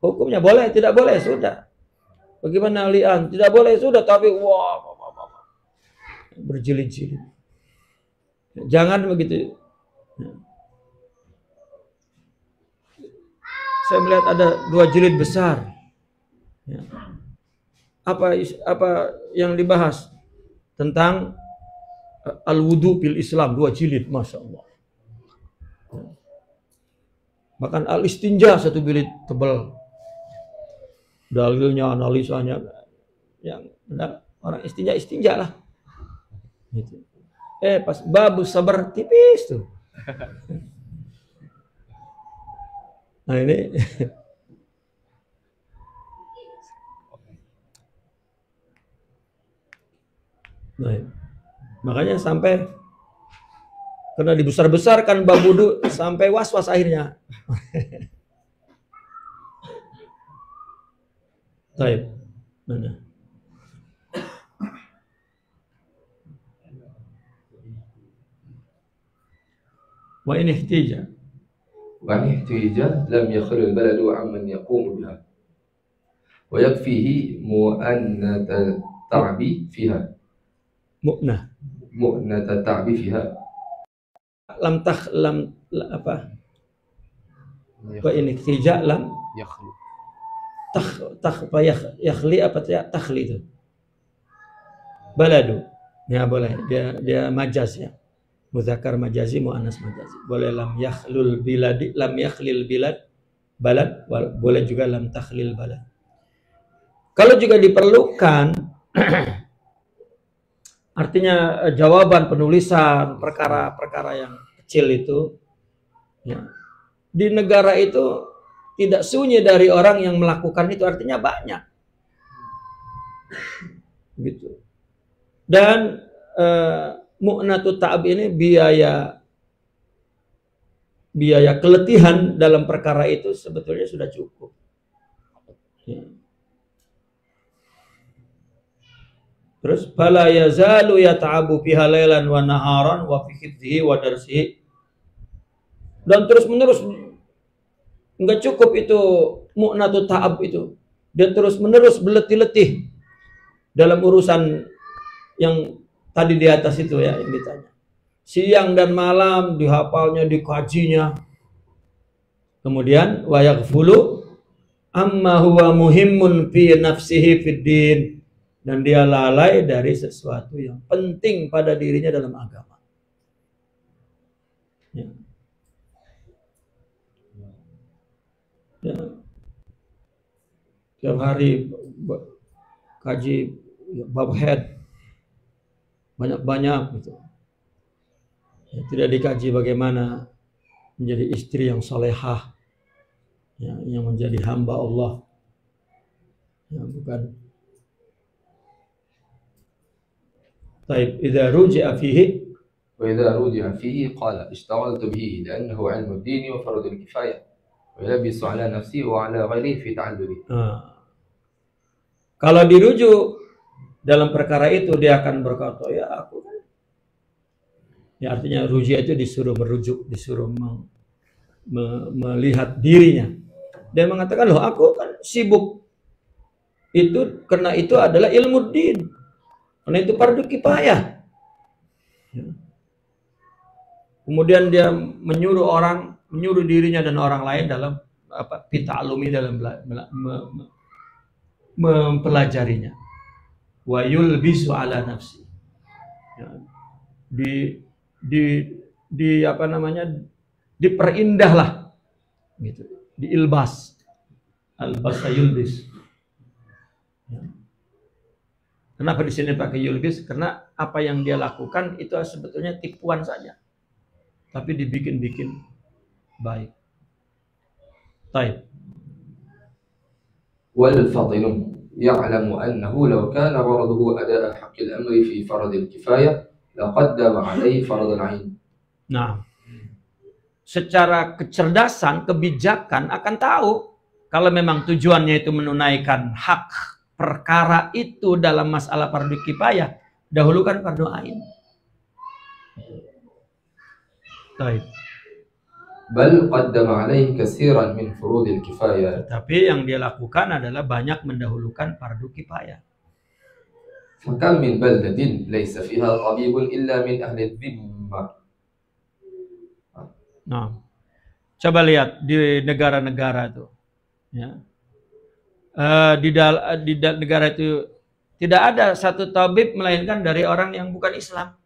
Speaker 2: Hukumnya boleh, tidak boleh, sudah. Bagaimana li'an? Tidak boleh, sudah, tapi wah, berjilid-jilid. Jangan begitu. Saya melihat ada 2 jilid besar. Apa yang dibahas? Tentang al-wudu fil Islam, 2 jilid, Masya Allah. Bahkan al-istinja 1 jilid tebal. Dalilnya, analisanya, yang orang istinja lah. Gitu. Pas babu sabar tipis tuh. Nah ini. Nah, makanya sampai karena dibesar-besarkan bab wudu sampai was-was akhirnya. Baik. Mana? Wa in ihtija.
Speaker 1: Wa in ihtija lam yakhlu al-baladu amman yaqumu biha. Wa yakfihi mu'annat al-ta'bi fiha. Mu'nat al-ta'bi fiha.
Speaker 2: Lam apa? Wa in ihtija lam
Speaker 1: yakhlu.
Speaker 2: Yakhli apa ya? Takhli itu. Baladu. Ya boleh. Dia majaz ya. Muzakkar majazi, muannas majazi. Boleh lam yakhlul biladi, lam yakhlil balad, boleh juga lam takhlil balad. Kalau juga diperlukan artinya jawaban penulisan perkara-perkara yang kecil itu ya, di negara itu tidak sunyi dari orang yang melakukan itu, artinya banyak gitu. Dan mu'natut ta'ab ini biaya keletihan dalam perkara itu sebetulnya sudah cukup. Ya. Terus fala yazalu yata'abu fiha lailan wa naharan wa fi hifdzihi wa darsihi. Dan terus menerus enggak cukup itu mu'natut ta'ab itu. Dia terus menerus berletih-letih dalam urusan yang tadi di atas itu ya yang ditanya. Siang dan malam dihafalnya, dikajinya. Kemudian wa yaghfulu amma huwa muhimmun fi nafsihi fid din, dan dia lalai dari sesuatu yang penting pada dirinya dalam agama. Ya. Ya. Tiap hari kaji bab head banyak-banyak gitu. Ya, tidak dikaji bagaimana menjadi istri yang salehah, ya, yang menjadi hamba Allah, ya, bukan. Taib idza ruji'a fihi
Speaker 1: wa idza ruji'a fihi qala ishtaghaltu bihi li'annahu 'ilmu ad-din wa fardu al-kifayah wa yalbisu 'ala nafsihi wa 'ala ghairihi fi ta'allumi.
Speaker 2: Kalau dirujuk dalam perkara itu dia akan berkata, ya aku kan. Ya artinya ruji itu disuruh merujuk, disuruh melihat dirinya. Dia mengatakan, loh aku kan sibuk. Itu karena itu adalah ilmu din. Karena itu fardu kifayah. Ya. Kemudian dia menyuruh dirinya dan orang lain dalam pita'alumi, dalam mempelajarinya. Wa yulbisu ala nafsi, ya, diperindahlah gitu, diilbas, albas yulbis. Ya. Kenapa di sini pakai yulbis? Karena apa yang dia lakukan itu sebetulnya tipuan saja, tapi dibikin baik. Baik.
Speaker 1: Wal fadilun يعلم أنه لو كان غرضه أداء حق الأمر في فرض الكفاية لقدم عليه فرض العين.
Speaker 2: Nah, secara kecerdasan, kebijakan akan tahu kalau memang tujuannya itu menunaikan hak perkara itu dalam masalah fardu kifayah, dahulukan fardu ain. Baik.
Speaker 1: Bal qaddama alaihi katsiran min furudil kifayah.
Speaker 2: Tapi yang dia lakukan adalah banyak mendahulukan fardu kifayah.
Speaker 1: Fakam min baldatin laysa fiha tabibun illa min ahli dhimmah.
Speaker 2: Nah, coba lihat di negara-negara itu, ya. Di negara itu tidak ada satu tabib melainkan dari orang yang bukan Islam.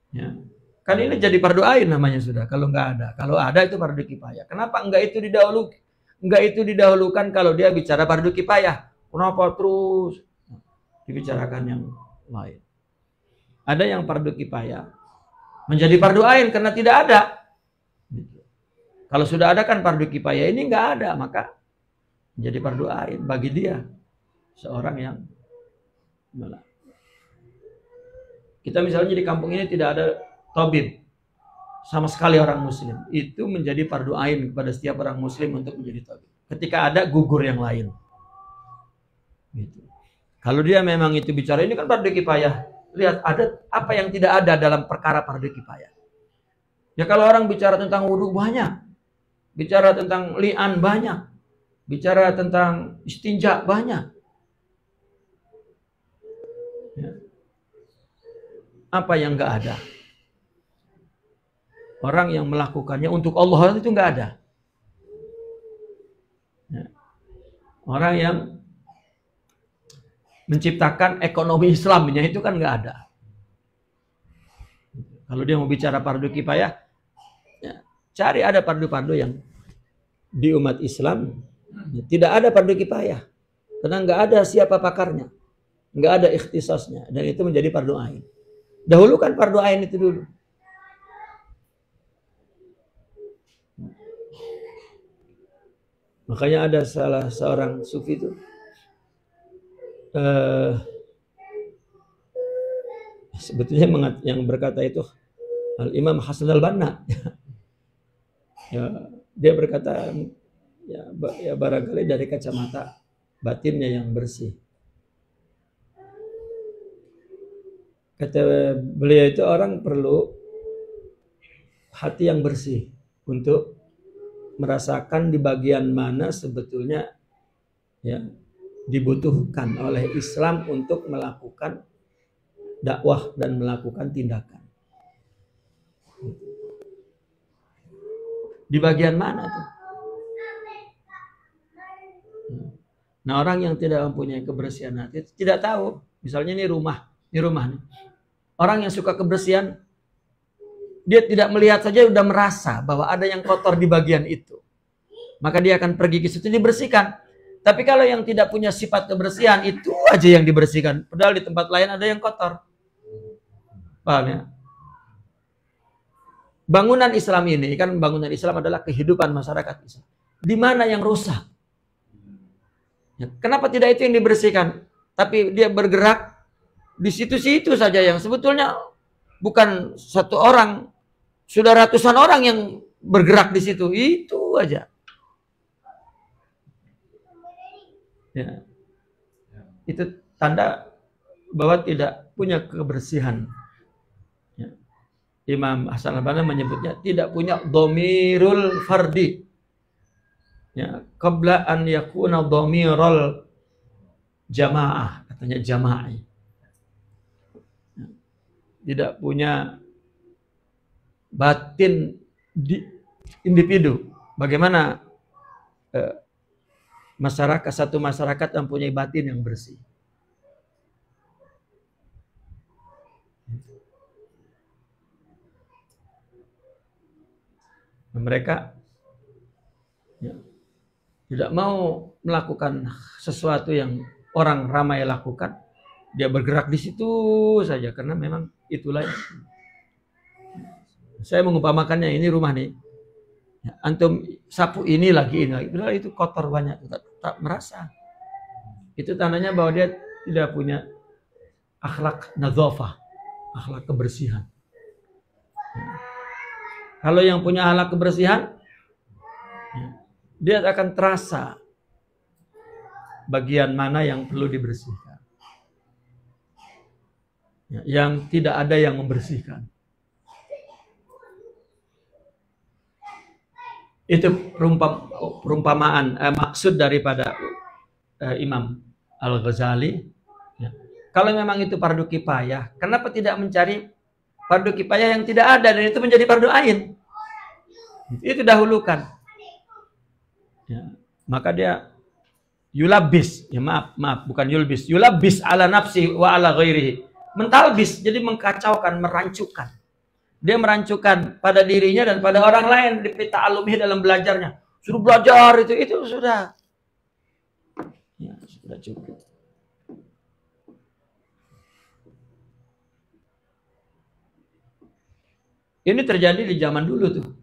Speaker 2: Ya. Kan ini jadi fardu ain namanya sudah. Kalau nggak ada, kalau ada itu fardu kifayah. Kenapa enggak itu didahulukan? Enggak itu didahulukan kalau dia bicara fardu kifayah. Kenapa terus dibicarakan yang lain? Ada yang fardu kifayah menjadi fardu ain karena tidak ada. Kalau sudah ada kan fardu kifayah, ini nggak ada, maka menjadi fardu ain bagi dia seorang yang malah. Kita misalnya di kampung ini tidak ada tabib sama sekali orang muslim, itu menjadi fardu ain kepada setiap orang muslim untuk menjadi tabib. Ketika ada gugur yang lain. Gitu. Kalau dia memang itu bicara ini kan fardu kifayah, lihat ada apa yang tidak ada dalam perkara fardu kifayah. Ya kalau orang bicara tentang wudu banyak, bicara tentang li'an banyak, bicara tentang istinja banyak. Ya. Apa yang nggak ada? Orang yang melakukannya untuk Allah itu nggak ada. Ya. Orang yang menciptakan ekonomi Islamnya itu kan nggak ada. Kalau dia mau bicara fardu kifayah, ya, cari ada fardu-fardu yang di umat Islam ya, tidak ada fardu kifayah, karena nggak ada siapa pakarnya, nggak ada ikhtisasnya, dan itu menjadi fardu ain. Dahulukan fardu ain itu dulu. Makanya ada salah seorang sufi itu sebetulnya yang berkata itu Al-Imam Hasan al-Banna. Ya, dia berkata ya barangkali dari kacamata batinnya yang bersih. Kata beliau itu orang perlu hati yang bersih untuk merasakan di bagian mana sebetulnya ya dibutuhkan oleh Islam untuk melakukan dakwah dan melakukan tindakan. Di bagian mana tuh? Nah, orang yang tidak mempunyai kebersihan hati tidak tahu. Misalnya ini rumah nih. Orang yang suka kebersihan, dia tidak melihat saja udah merasa bahwa ada yang kotor di bagian itu. Maka dia akan pergi ke situ dibersihkan. Tapi kalau yang tidak punya sifat kebersihan, itu aja yang dibersihkan. Padahal di tempat lain ada yang kotor. Paham ya? Bangunan Islam ini, kan bangunan Islam adalah kehidupan masyarakat Islam. Di mana yang rusak? Ya, kenapa tidak itu yang dibersihkan? Tapi dia bergerak di situ-situ saja yang sebetulnya bukan satu orang, sudah ratusan orang yang bergerak di situ. Itu aja. Ya. Itu tanda bahwa tidak punya kebersihan. Ya. Imam Hasan al-Banna menyebutnya tidak punya dhamirul fardi. Ya, qabla an yakuna dhamirul jamaah, katanya jamaah. Ya. Tidak punya batin di individu. Bagaimana satu masyarakat mempunyai batin yang bersih. Mereka ya, tidak mau melakukan sesuatu yang orang ramai lakukan. Dia bergerak di situ saja karena memang itulah. Saya mengumpamakannya ini rumah nih. Ya, antum sapu ini lagi. Padahal itu kotor banyak, tak merasa. Itu tandanya bahwa dia tidak punya akhlak nadzafah, akhlak kebersihan. Ya. Kalau yang punya akhlak kebersihan, ya, dia akan terasa bagian mana yang perlu dibersihkan. Ya, yang tidak ada yang membersihkan. Itu perumpamaan maksud daripada Imam Al-Ghazali. Ya. Kalau memang itu fardu kifayah, kenapa tidak mencari fardu kifayah yang tidak ada dan itu menjadi fardu ain? Itu dahulukan. Ya. Maka dia yulabis, ya maaf, bukan yulbis, yulabis ala nafsi wa ala ghairihi. Mentalbis, jadi mengkacaukan, merancukan. Dia merancukan pada dirinya dan pada orang lain di ta'alumih dalam belajarnya. Suruh belajar itu sudah. Ya, sudah cukup. Ini terjadi di zaman dulu tuh.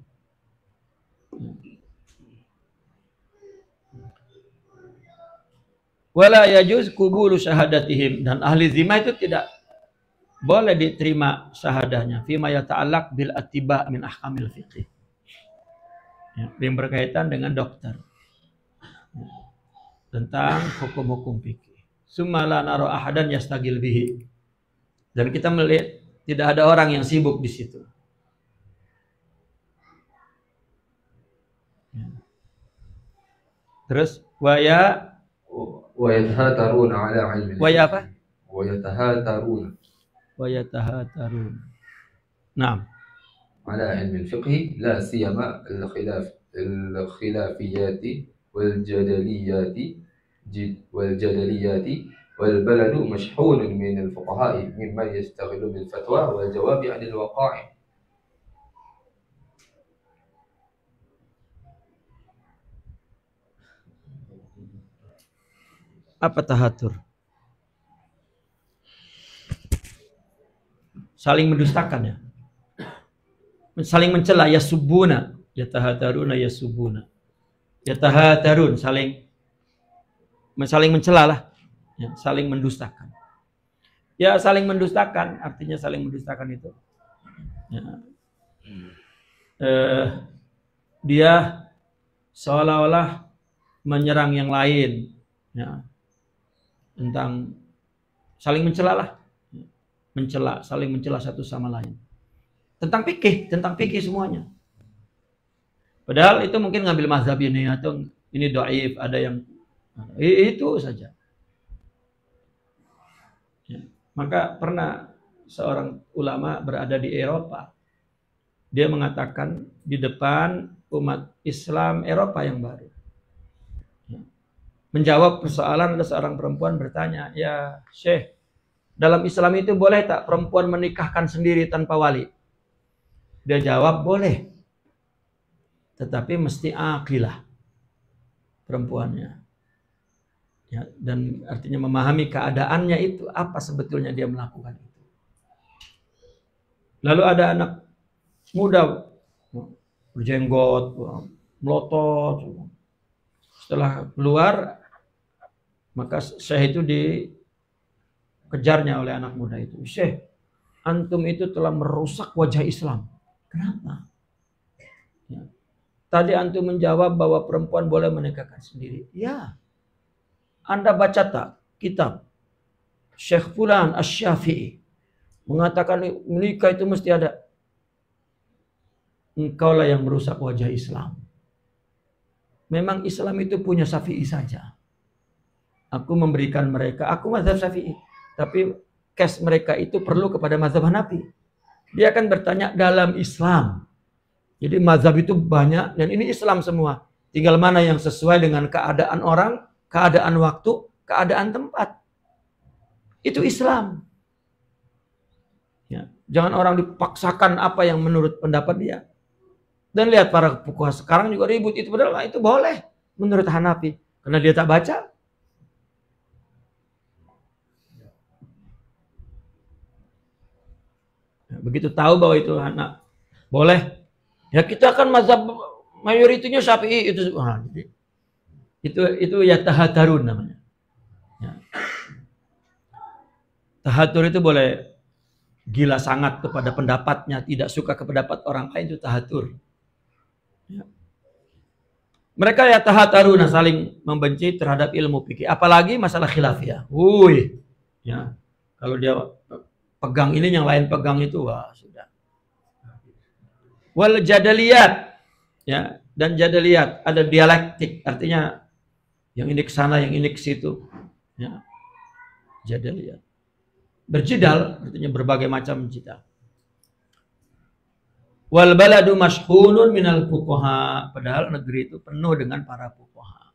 Speaker 2: Wala yajuz qubulu syahadatihim, dan ahli zimah itu tidak boleh diterima syahadahnya fima yata'allaq bil attiba min ahkamil fiqh. Ya, yang berkaitan dengan dokter. Ya, tentang hukum-hukum fikih. Summa la nara ahadan yastagil bihi. Dan kita melihat tidak ada orang yang sibuk di situ. Ya. Terus wa
Speaker 1: yatahatarun ala ilmi.
Speaker 2: Wa ya apa?
Speaker 1: Wa yatahatarun.
Speaker 2: نعم
Speaker 1: على علم الفقه لا سيما الخلافيات والجدليات والبلد مشحون من الفقهاء ممن يشتغل بالفتوى والجواب عن الوقائع.
Speaker 2: Apa tahatur? Saling mendustakan, ya. Saling mencela, yasubuna, yatahataruna yasubuna. Yatahatarun, saling mencela lah, ya, saling mendustakan. Ya, saling mendustakan, artinya saling mendustakan itu. Ya. Dia seolah-olah menyerang yang lain, ya. Tentang saling mencela lah. Saling mencela satu sama lain. Tentang fikih semuanya. Padahal itu mungkin ngambil mazhab ini atau ini dhaif, ada yang itu saja. Ya. Maka pernah seorang ulama berada di Eropa. Dia mengatakan di depan umat Islam Eropa yang baru. Ya. Menjawab persoalan, ada seorang perempuan bertanya, "Ya, Syekh, dalam Islam itu boleh tak perempuan menikahkan sendiri tanpa wali?" Dia jawab, boleh. Tetapi mesti aqilah perempuannya. Ya, dan artinya memahami keadaannya itu, apa sebetulnya dia melakukan itu. Lalu ada anak muda berjenggot, melotot. Setelah keluar, maka Syekh itu dikejarnya oleh anak muda itu. "Syekh, antum itu telah merusak wajah Islam." Kenapa? Ya. Tadi antum menjawab bahwa perempuan boleh menikahkan sendiri. Ya. Anda baca tak kitab Syekh Fulan Asy-Syafi'i mengatakan menikah itu mesti ada. Engkaulah yang merusak wajah Islam. Memang Islam itu punya Syafi'i saja. Aku memberikan mereka, aku mazhab Syafi'i. Tapi case mereka itu perlu kepada mazhab Hanafi. Dia akan bertanya dalam Islam. Jadi mazhab itu banyak dan ini Islam semua. Tinggal mana yang sesuai dengan keadaan orang, keadaan waktu, keadaan tempat. Itu Islam. Ya, jangan orang dipaksakan apa yang menurut pendapat dia. Dan lihat para fuqaha sekarang juga ribut itu, padahal itu boleh menurut Hanafi karena dia tak baca. Ya, begitu tahu bahwa itu anak boleh, ya kita kan mazhab mayoritinya Syafi'i itu. Nah, itu ya tahatarun namanya. Ya. Tahatur itu boleh gila sangat kepada pendapatnya, tidak suka ke pendapat orang lain, itu tahatur. Ya. Mereka ya tahataruna, saling membenci terhadap ilmu fikih, apalagi masalah khilafiyah. Ya. Kalau dia pegang ini, yang lain pegang itu, wah sudah. Wal jadaliyat, ya, dan jadaliyat, ada dialektik, artinya yang ini ke sana, yang ini ke situ. Ya. Jadaliyat. Berjidal artinya berbagai macam jidal. Wal baladu mashhunun minal fuqaha, padahal negeri itu penuh dengan para fuqaha.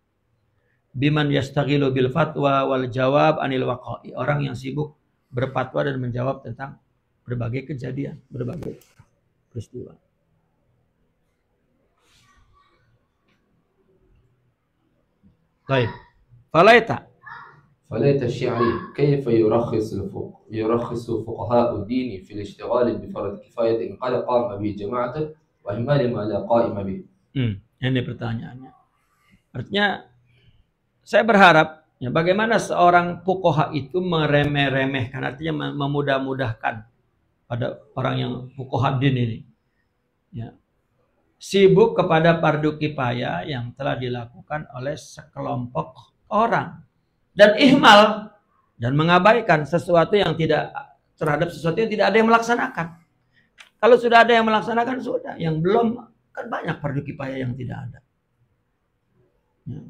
Speaker 2: Biman yastaghilu bil fatwa wal jawab anil waqa'i, orang yang sibuk berfatwa dan menjawab tentang berbagai kejadian, berbagai peristiwa. Baik.
Speaker 1: فليت الشعري كيف يرخص فقهاء الدين في الاشتغال بفرض كفاية إن قام به جماعة وإهمال ما لا قائم به.
Speaker 2: Ini pertanyaannya. Artinya saya berharap ya, bagaimana seorang fuqaha itu meremeh-remehkan, artinya memudah-mudahkan pada orang yang fuqaha din ini. Ya. Sibuk kepada fardu kifayah yang telah dilakukan oleh sekelompok orang. Dan ihmal dan mengabaikan sesuatu yang tidak, terhadap sesuatu yang tidak ada yang melaksanakan. Kalau sudah ada yang melaksanakan sudah, yang belum kan banyak fardu kifayah yang tidak ada. Ya.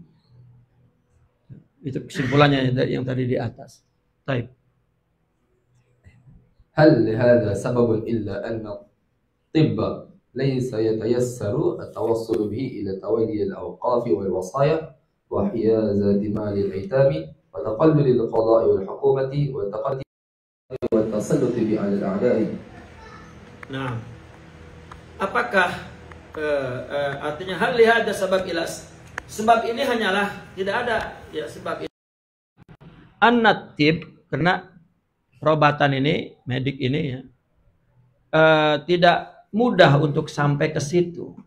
Speaker 2: Itu kesimpulannya yang tadi di atas. Baik.
Speaker 1: هل لهذا سبب إلا أن الطب ليس يتيسر التوصل به إلى تولي الأوقاف والوصايا وحيازة مال الأيتام وتقلل القضاء والحكومة والتقدم والتسلط على الأعداء.
Speaker 2: Nah, apakah artinya hal lihada sebab ilas, sebab ini hanyalah tidak ada ya sebab ini. An-natib, karena perobatan ini, medik ini ya tidak mudah untuk sampai ke situ.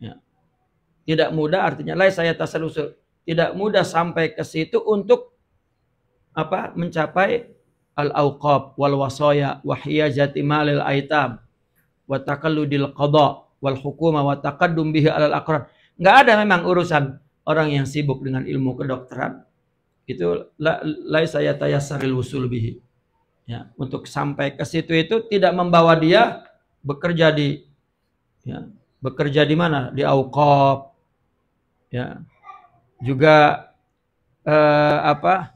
Speaker 2: Ya. Tidak mudah artinya saya tasalusul, tidak mudah sampai ke situ untuk apa? Mencapai al-auqab wal wasaya wa hiyazati malil aitam wa taqalludil qada wal hukuma wa taqaddum bihi alal aqran. Enggak ada memang urusan orang yang sibuk dengan ilmu kedokteran. Itu laisa yatayassaril wusul bihi. Ya, untuk sampai ke situ itu tidak membawa dia bekerja di ya, bekerja di mana? Di auqab. Ya. Juga apa?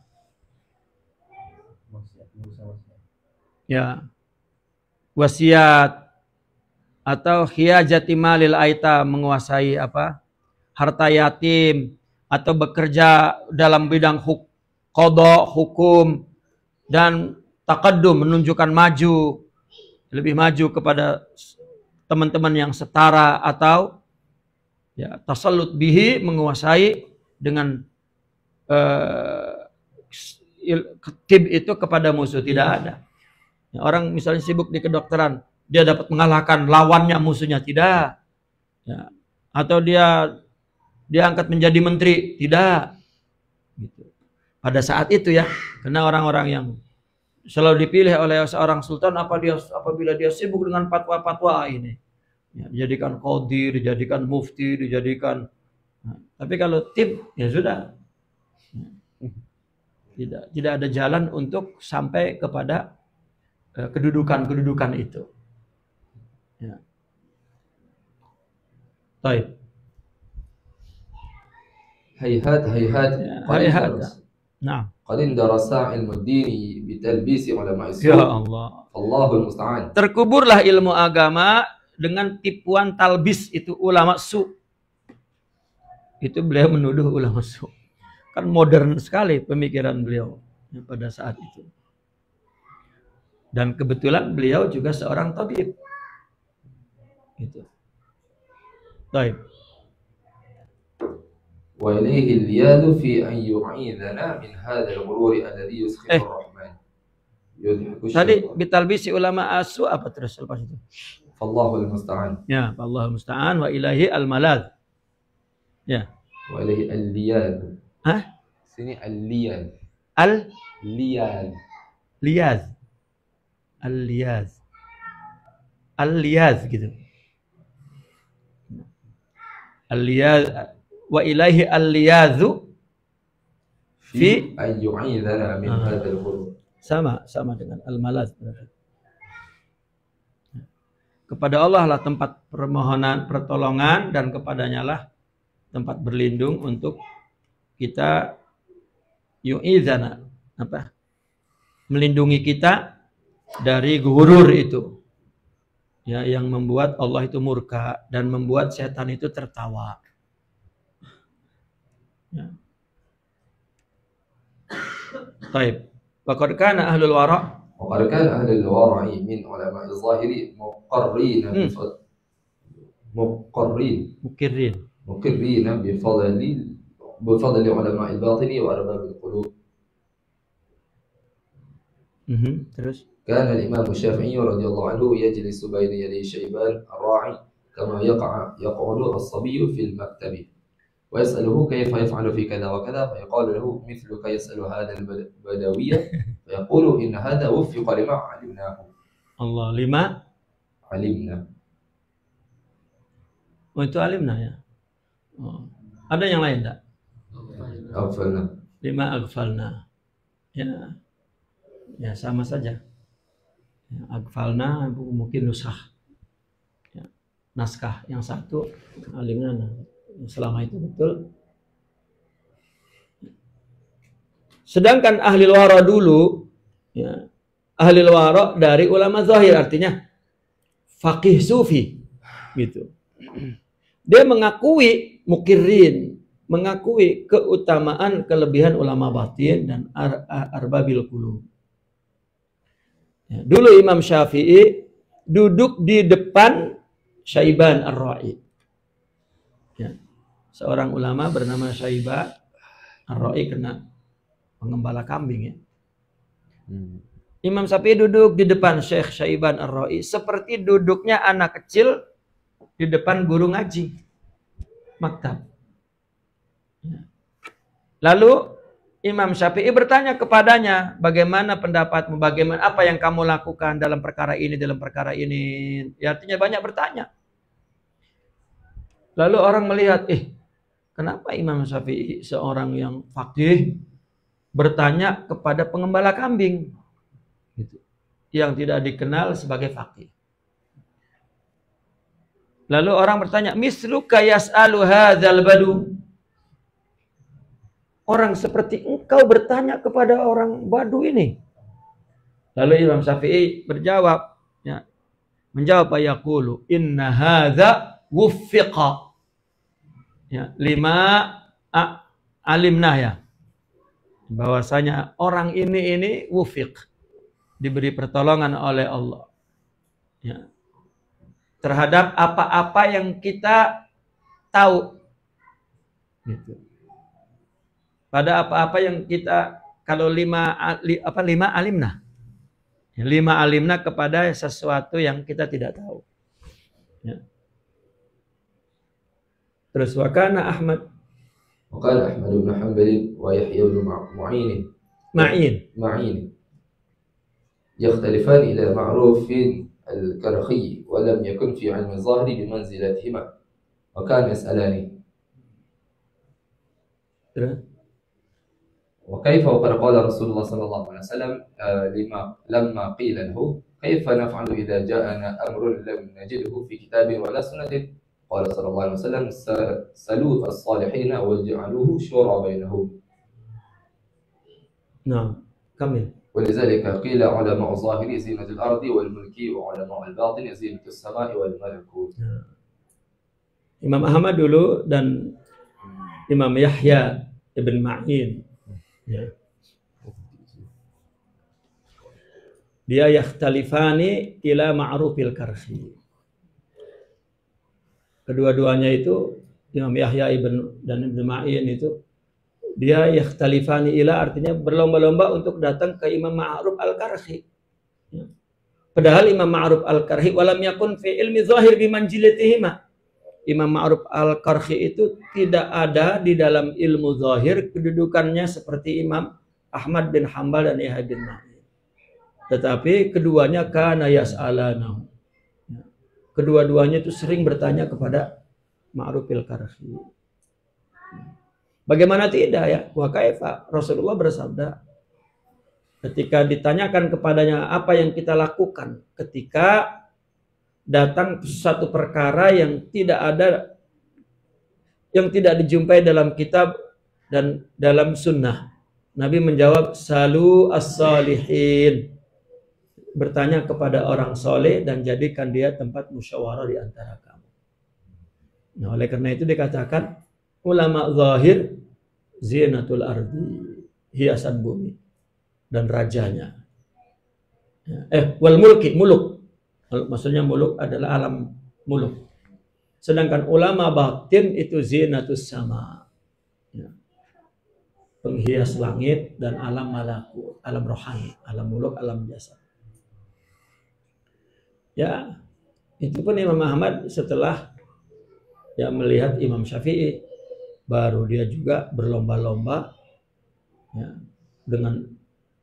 Speaker 2: Ya. Wasiat atau hiyajati malil aita, menguasai apa? Harta yatim, atau bekerja dalam bidang qada, hukum, dan taqaddum, menunjukkan maju, lebih maju kepada teman-teman yang setara, atau ya tasallut bihi, menguasai dengan tib itu kepada musuh. Tidak ada ya, orang misalnya sibuk di kedokteran, dia dapat mengalahkan lawannya, musuhnya, tidak ya. Atau dia angkat menjadi menteri, tidak gitu. Pada saat itu ya, karena orang-orang yang selalu dipilih oleh seorang sultan apabila dia sibuk dengan fatwa-fatwa ini ya, dijadikan qadhi, dijadikan mufti, dijadikan tapi kalau tib ya sudah, tidak ada jalan untuk sampai kepada kedudukan itu ya. Baik.
Speaker 1: هيهات
Speaker 2: هيهات. نعم.
Speaker 1: قد اندرس علم الدين بتلبيس علماء السوء.
Speaker 2: Ya Allah.
Speaker 1: الله المستعان.
Speaker 2: Terkuburlah ilmu agama dengan tipuan talbis itu ulama su. Itu beliau menuduh ulama su. Kan modern sekali pemikiran beliau pada saat itu. Dan kebetulan beliau juga seorang tabib. Gitu. Baik.
Speaker 1: وإليه الياد في أن يعيذنا من هذا الغرور الذي يسخط الرحمن.
Speaker 2: Tadi bitalbisi ulama asu apa terus lepas itu?
Speaker 1: Fallahul musta'an.
Speaker 2: Ya, Allahul musta'an wa ilahi al-malad. Ya.
Speaker 1: Wa ilahi al-liyad.
Speaker 2: Hah?
Speaker 1: Sini al-liyad.
Speaker 2: Al-liyad. Liyaz. Al-liyaz. Al-liyaz gitu. Al-liyaz wa ilaihi al-liyazu fi
Speaker 1: ayyu'idhana min hadzal ghurur.
Speaker 2: Sama dengan al-malaz. kepada Allah lah tempat permohonan pertolongan dan kepadanya lah tempat berlindung untuk kita yu'izana melindungi kita dari gurur itu ya, yang membuat Allah itu murka dan membuat setan itu tertawa ya. Baik, waqad kana ahlul wara'
Speaker 1: وقد كان أهل الورع من علماء الظاهر مقرين بفضل علماء الباطن وأرباب القلوب.
Speaker 2: Terus
Speaker 1: كان الإمام الشافعي رضي الله عنه يجلس بين يدي شيبان الراعي كما يقعد الصبي في المكتب ويسأله كيف يفعل في كذا وكذا فيقال له مثلك يسأل هذا البدوية فيقول إن هذا وفق لما علمناه.
Speaker 2: Allah lima
Speaker 1: علمنا.
Speaker 2: Oh itu alimna ya. Oh. Ada yang lain tak?
Speaker 1: أغفلنا.
Speaker 2: Lima aghfalna. Ya. Ya sama saja. Ya, aghfalna mungkin nusah. Ya. Naskah yang satu alimna. Selama itu betul. Sedangkan ahli wara dulu ya, ahli wara dari ulama zahir artinya faqih sufi gitu. Dia mengakui mukirin, mengakui keutamaan kelebihan ulama batin dan arbabil qulub. Ya, dulu Imam Syafi'i duduk di depan Syaiban Ar-Ra'i. Ya, seorang ulama bernama Syaiban Ar-Ra'i kena pengembala kambing ya. Imam Syafi'i duduk di depan Syekh Syaiban Ar-Ra'i seperti duduknya anak kecil di depan guru ngaji maktab. Ya. Lalu Imam Syafi'i bertanya kepadanya, bagaimana pendapatmu, bagaimana apa yang kamu lakukan dalam perkara ini, dalam perkara ini. Ya, artinya banyak bertanya. Lalu orang melihat, kenapa Imam Syafi'i seorang yang faqih bertanya kepada pengembala kambing gitu, yang tidak dikenal sebagai faqih. Lalu orang bertanya, misluka yas'alu hadzal badu. Orang seperti engkau bertanya kepada orang badu ini. Lalu Imam Syafi'i berjawab, ya, menjawab ayaqulu inna hadza wuffiqa. Ya, lima alimnah ya. Bahwasanya orang ini wufiq, diberi pertolongan oleh Allah ya, terhadap apa-apa yang kita tahu gitu. Pada apa-apa yang kita, kalau lima alimna ya, lima alimna kepada sesuatu yang kita tidak tahu ya. Terus wakana Ahmad
Speaker 1: وقال أحمد بن حنبل ويحيى بن معين يختلفان إلى معروف الكرخي ولم يكن في علم الظاهر بمنزلتهما وكان يسألان وكيف وقد قال رسول الله صلى الله عليه وسلم لما قيل له كيف نفعل إذا جاءنا أمر لم نجده في كتاب ولا سنة قال صلى الله عليه وسلم سلوا الصالحين واجعلوه شورى بينهم.
Speaker 2: نعم كمل.
Speaker 1: ولذلك قيل علماء الظاهر زينة الأرض والملك وعلماء الباطن زينة السماء والملكوت.
Speaker 2: Imam Ahmad dulu dan Imam Yahya ibn Ma'in ya. Dia yakhtalifani ila ma'rufil karhi. Kedua-duanya itu Imam Yahya dan Ibn Ma'in itu dia yakhtalifani ila artinya berlomba-lomba untuk datang ke Imam Ma'ruf al-Karhi. Ya. Padahal Imam Ma'ruf al-Karhi walam yakun fi ilmi zahir bimanjilatihima. Imam Ma'ruf al-Karhi itu tidak ada di dalam ilmu zahir kedudukannya seperti Imam Ahmad bin Hanbal dan Yahya bin Ma'in. Tetapi keduanya kana yas'alanahu. Kedua-duanya itu sering bertanya kepada Ma'rufil Karhi. Bagaimana tidak ya? Wa kaifa? Rasulullah bersabda ketika ditanyakan kepadanya apa yang kita lakukan ketika datang satu perkara yang tidak dijumpai dalam kitab dan dalam sunnah. Nabi menjawab, salu as-salihin. Bertanya kepada orang soleh dan jadikan dia tempat musyawarah di antara kamu. Nah, oleh karena itu dikatakan ulama zahir zinatul ardi, hiasan bumi dan rajanya. Wal mulki, muluk. Maksudnya muluk adalah alam muluk. Sedangkan ulama batin itu zinatus sama. Ya. Penghias langit dan alam malakut, alam rohani, alam muluk, alam jasad. Ya, itu pun Imam Ahmad setelah melihat Imam Syafi'i, baru dia juga berlomba-lomba ya, dengan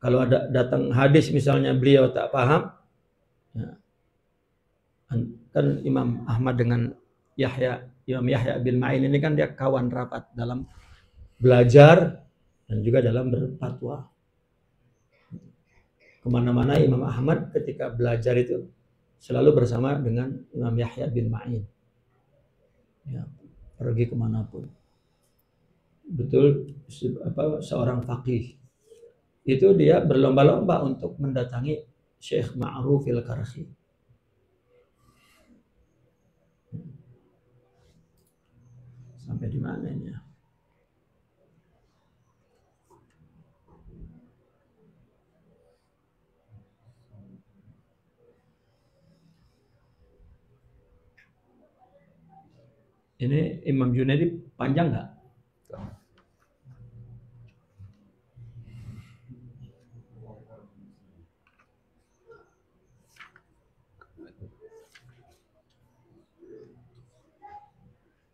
Speaker 2: kalau ada datang hadis misalnya beliau tak paham, ya, kan Imam Ahmad dengan Imam Yahya bin Ma'in ini kan dia kawan rapat dalam belajar dan juga dalam berfatwa. Kemana-mana Imam Ahmad ketika belajar itu selalu bersama dengan Imam Yahya bin Ma'in. Ya, pergi kemanapun. Betul, seorang faqih itu dia berlomba-lomba untuk mendatangi Syekh Ma'ruf al-Karhi. Sampai di mana ini? Ini Imam Junaidi panjang nggak?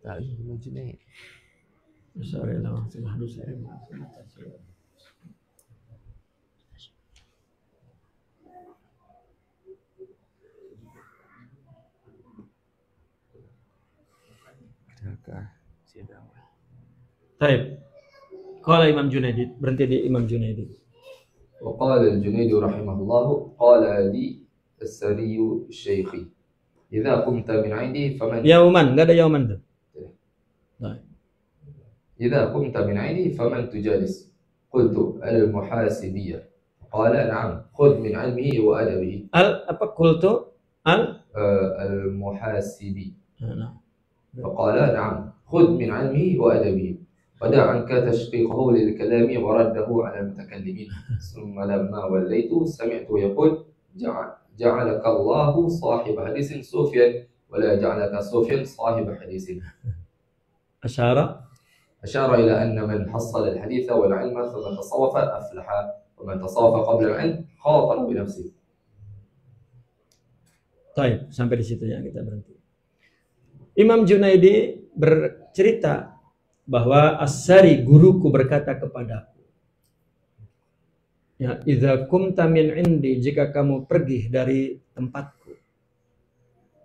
Speaker 1: Imam Junaidi.
Speaker 2: Sorry lah, harus saya. Baik. Qala Imam Junaidi, berhenti di Imam Junaidi.
Speaker 1: Wa qala al-Junaidi rahimahullah, qala li as-Sari syekhi, idza qumta min 'indi faman
Speaker 2: yauman, enggak ada yauman tuh. Baik.
Speaker 1: Idza qumta min 'indi faman tujalis? Qultu al-muhasibiyyah. Qala na'am, khudh min 'ilmihi wa adabihi.
Speaker 2: Qultu
Speaker 1: al-muhasibi. فقال نعم خذ من علمه وأدبه ودع عنك تشقيقه للكلام ورده على المتكلمين. ثم لما وليت سمعت يقول جعلك الله صاحب حديث صوفيا ولا جعلك صوفيا صاحب حديث. أشار إلى أن من حصل الحديث والعلم ثم تصوف أفلح ومن تصوف قبل العلم خاطر بنفسه.
Speaker 2: Baik, sampai di situ ya kita berhenti. Imam Junaidi bercerita bahwa As-Sari guruku berkata kepadaku, ya, idza kumta min indi, jika kamu pergi dari tempatku,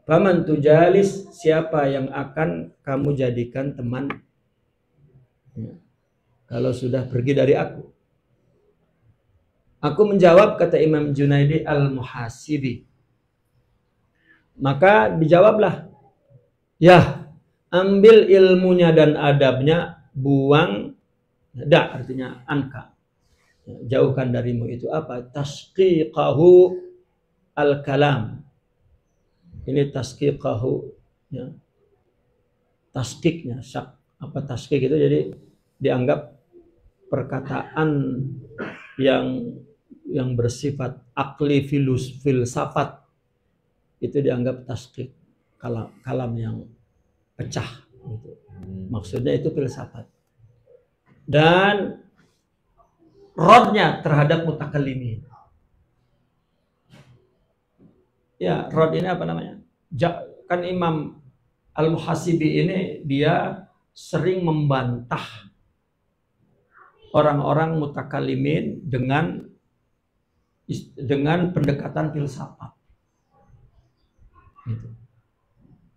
Speaker 2: faman tujalis, siapa yang akan kamu jadikan teman ya, kalau sudah pergi dari aku. Aku menjawab, kata Imam Junaidi, al-muhasibi. Maka dijawablah, ya, ambil ilmunya dan adabnya, buang, artinya anka, jauhkan darimu itu apa? Tasqiqahu al-kalam. Ini tasqiqahu, ya. Tasqiqnya, apa tasqiq itu? Jadi dianggap perkataan yang bersifat akli filsafat itu dianggap tasqiq. Kalam yang pecah gitu. Maksudnya itu filsafat. Dan rodnya terhadap mutakallimin. Ya, rod ini apa namanya? Kan Imam Al-Muhasibi ini dia sering membantah orang-orang mutakallimin dengan pendekatan filsafat. Gitu.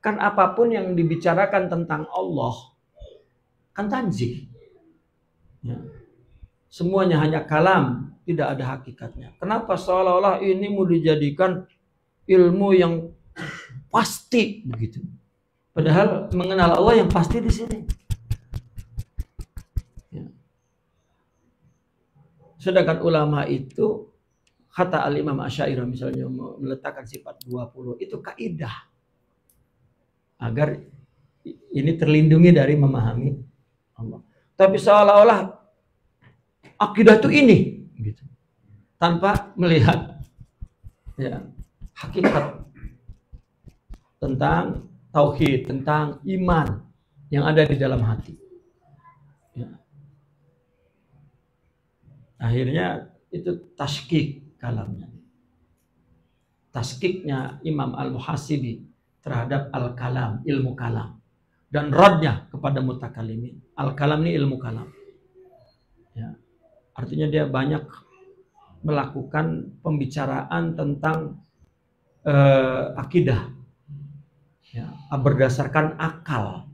Speaker 2: Kan apapun yang dibicarakan tentang Allah kan tanzih. Ya. Semuanya hanya kalam, tidak ada hakikatnya. Kenapa seolah-olah ini mau dijadikan ilmu yang pasti begitu. Padahal mengenal Allah yang pasti di sini. Ya. Sedangkan ulama itu, kata Al-Imam Asy'ari misalnya meletakkan sifat 20, itu kaidah agar ini terlindungi dari memahami Allah. Tapi seolah-olah akidah itu ini, gitu, tanpa melihat ya hakikat tentang tauhid, tentang iman yang ada di dalam hati. Ya. Akhirnya itu taskik kalamnya. Taskiknya Imam Al-Muhasibi terhadap al-kalam, ilmu kalam. Dan radnya kepada mutakalimin. Al-kalam ini ilmu kalam. Ya. Artinya dia banyak melakukan pembicaraan tentang akidah. Ya, berdasarkan akal.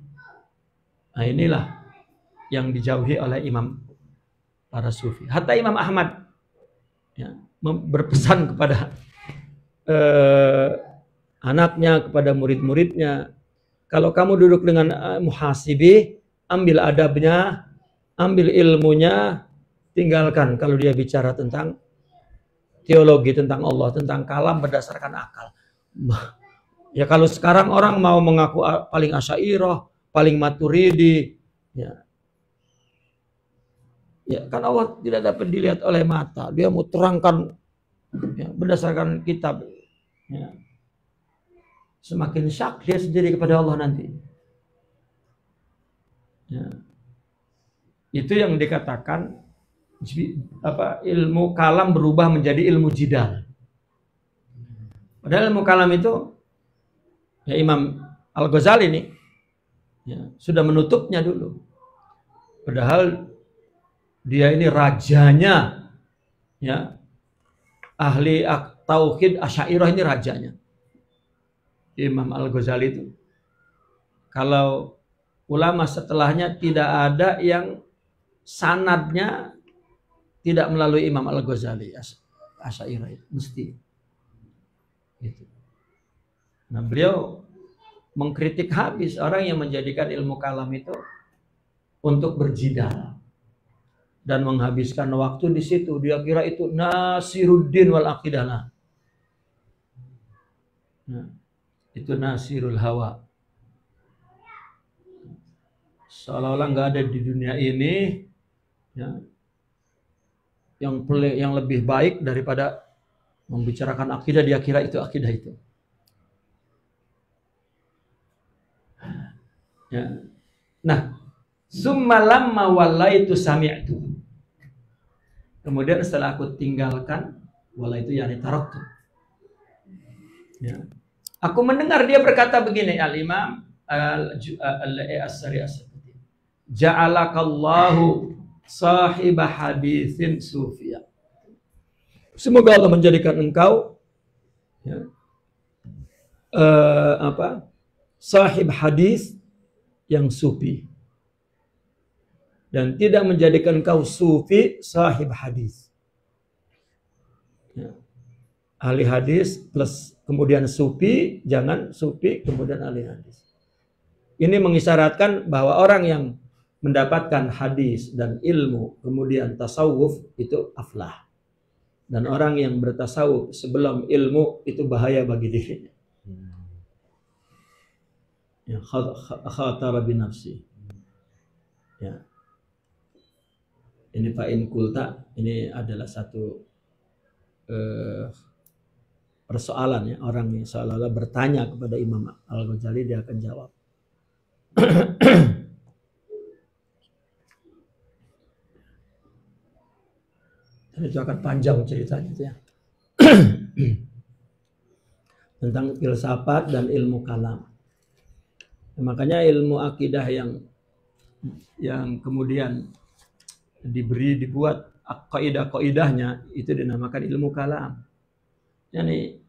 Speaker 2: Nah inilah yang dijauhi oleh imam para sufi. Hatta Imam Ahmad ya, berpesan kepada anaknya, kepada murid-muridnya, kalau kamu duduk dengan muhasibi, ambil adabnya, ambil ilmunya, tinggalkan kalau dia bicara tentang teologi, tentang Allah, tentang kalam berdasarkan akal. Ya kalau sekarang orang mau mengaku paling Asy'ariyah, paling Maturidi, ya kan Allah tidak dapat dilihat oleh mata. Dia mau terangkan ya, berdasarkan kitab. Ya. Semakin syak dia sendiri kepada Allah nanti. Ya. Itu yang dikatakan ilmu kalam berubah menjadi ilmu jidal. Padahal ilmu kalam itu ya Imam Al-Ghazali ini ya, sudah menutupnya dulu. Padahal dia ini rajanya ya, ahli tauhid Asy'ariyah ini rajanya. Imam Al-Ghazali itu. Kalau ulama setelahnya tidak ada yang sanadnya tidak melalui Imam Al-Ghazali Asy'ariyah itu mesti. Gitu. Nah, beliau mengkritik habis orang yang menjadikan ilmu kalam itu untuk berjidal dan menghabiskan waktu di situ. Dia kira itu Nasiruddin wal aqidah. Nah, itu Nasirul Hawa. Seolah-olah nggak ada di dunia ini ya, yang lebih baik daripada membicarakan akidah. Dia kira itu akidah itu. Ya. Nah, summa lamma wallaitu sami'tu. Kemudian setelah aku tinggalkan, wallaitu yani taraktu. Ya. Aku mendengar dia berkata begini, Al-Imam Al-Asari As-Sabiti. Ja'alakallahu sahibah hadithin sufiyah. Semoga Allah menjadikan engkau ya, sahib hadis yang sufi, dan tidak menjadikan engkau sufi sahib hadis. Ya. Ahli hadis plus kemudian sufi, jangan sufi kemudian ahli hadis. Ini mengisyaratkan bahwa orang yang mendapatkan hadis dan ilmu kemudian tasawuf itu aflah. Dan orang yang bertasawuf sebelum ilmu itu bahaya bagi dirinya. Ya, khatara binafsi. Ya. Ini fa'in kulta, ini adalah satu persoalan ya, orang yang seolah-olah bertanya kepada Imam Al-Ghazali, dia akan jawab. Dan itu akan panjang ceritanya itu ya. Tentang filsafat dan ilmu kalam. Makanya ilmu akidah yang kemudian dibuat kaidah-kaidahnya itu dinamakan ilmu kalam. Yani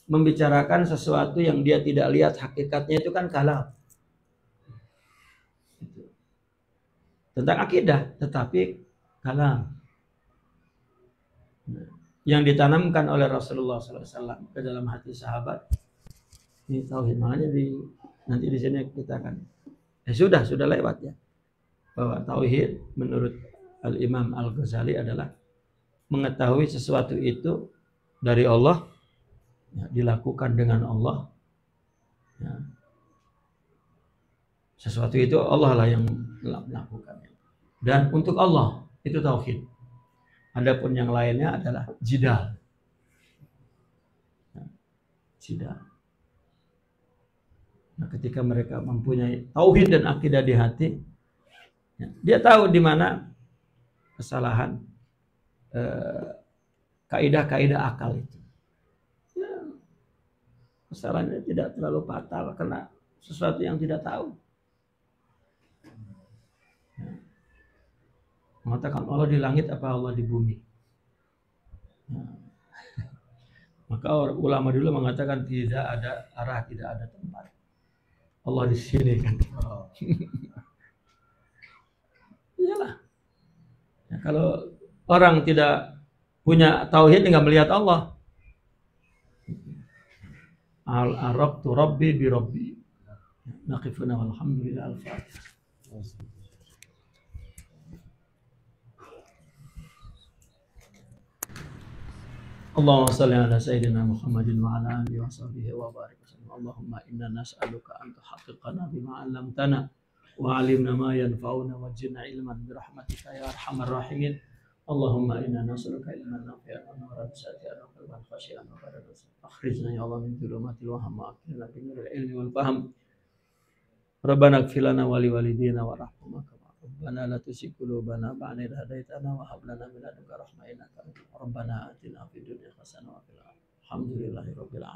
Speaker 2: membicarakan sesuatu yang dia tidak lihat hakikatnya itu kan kalam. Tentang akidah, tetapi kalam. Yang ditanamkan oleh Rasulullah SAW ke dalam hati sahabat Ini tauhid, makanya nanti di sini kita akan sudah lewat ya, bahwa tauhid menurut Al-Imam Al-Ghazali adalah mengetahui sesuatu itu dari Allah, ya, dilakukan dengan Allah, ya. Sesuatu itu Allah lah yang melakukannya, dan untuk Allah itu tauhid. Adapun yang lainnya adalah jidal, ya, jidal. Nah, ketika mereka mempunyai tauhid dan akidah di hati, ya, dia tahu di mana kesalahan kaidah-kaidah akal itu. Ya, kesalahannya tidak terlalu fatal karena sesuatu yang tidak tahu. Ya. Mengatakan Allah di langit apa Allah di bumi. Ya. Maka ulama dulu mengatakan tidak ada arah, tidak ada tempat. Allah di sini kan. Iyalah. Ya, kalau orang tidak punya tauhid, nggak melihat Allah. Al-arabtu rabbi bi rabbi. Naqifuna walhamdulillah al-fatihah. Allahumma salli ala sayyidina Muhammadin wa ala alihi wa sahbihi wa barik wasallam. Allahumma inna nas'aluka an tuhaqqiqana bima 'allamtana wa 'allimna ma yanfa'una wa zidna ilman bi rahmatika ya arhamar rahimin. Allahumma inna nas'aluka ilman nafi'an wa nuran sati'an wa qalban khashi'an wa qadaran. Akhrijna ya Allah min dhulumatil wahmi wa akhrijna bi nuril ilmi wal fahm. Rabbana ighfir lana wa li walidina warhamna. Rabbana la tuzigh qulubana ba'da idh hadaytana wa hab lana min ladunka rahmatan innaka antal wahhab. Rabbana atina fid dunya hasanah wa fil akhirati hasanah. Alhamdulillahi rabbil alamin.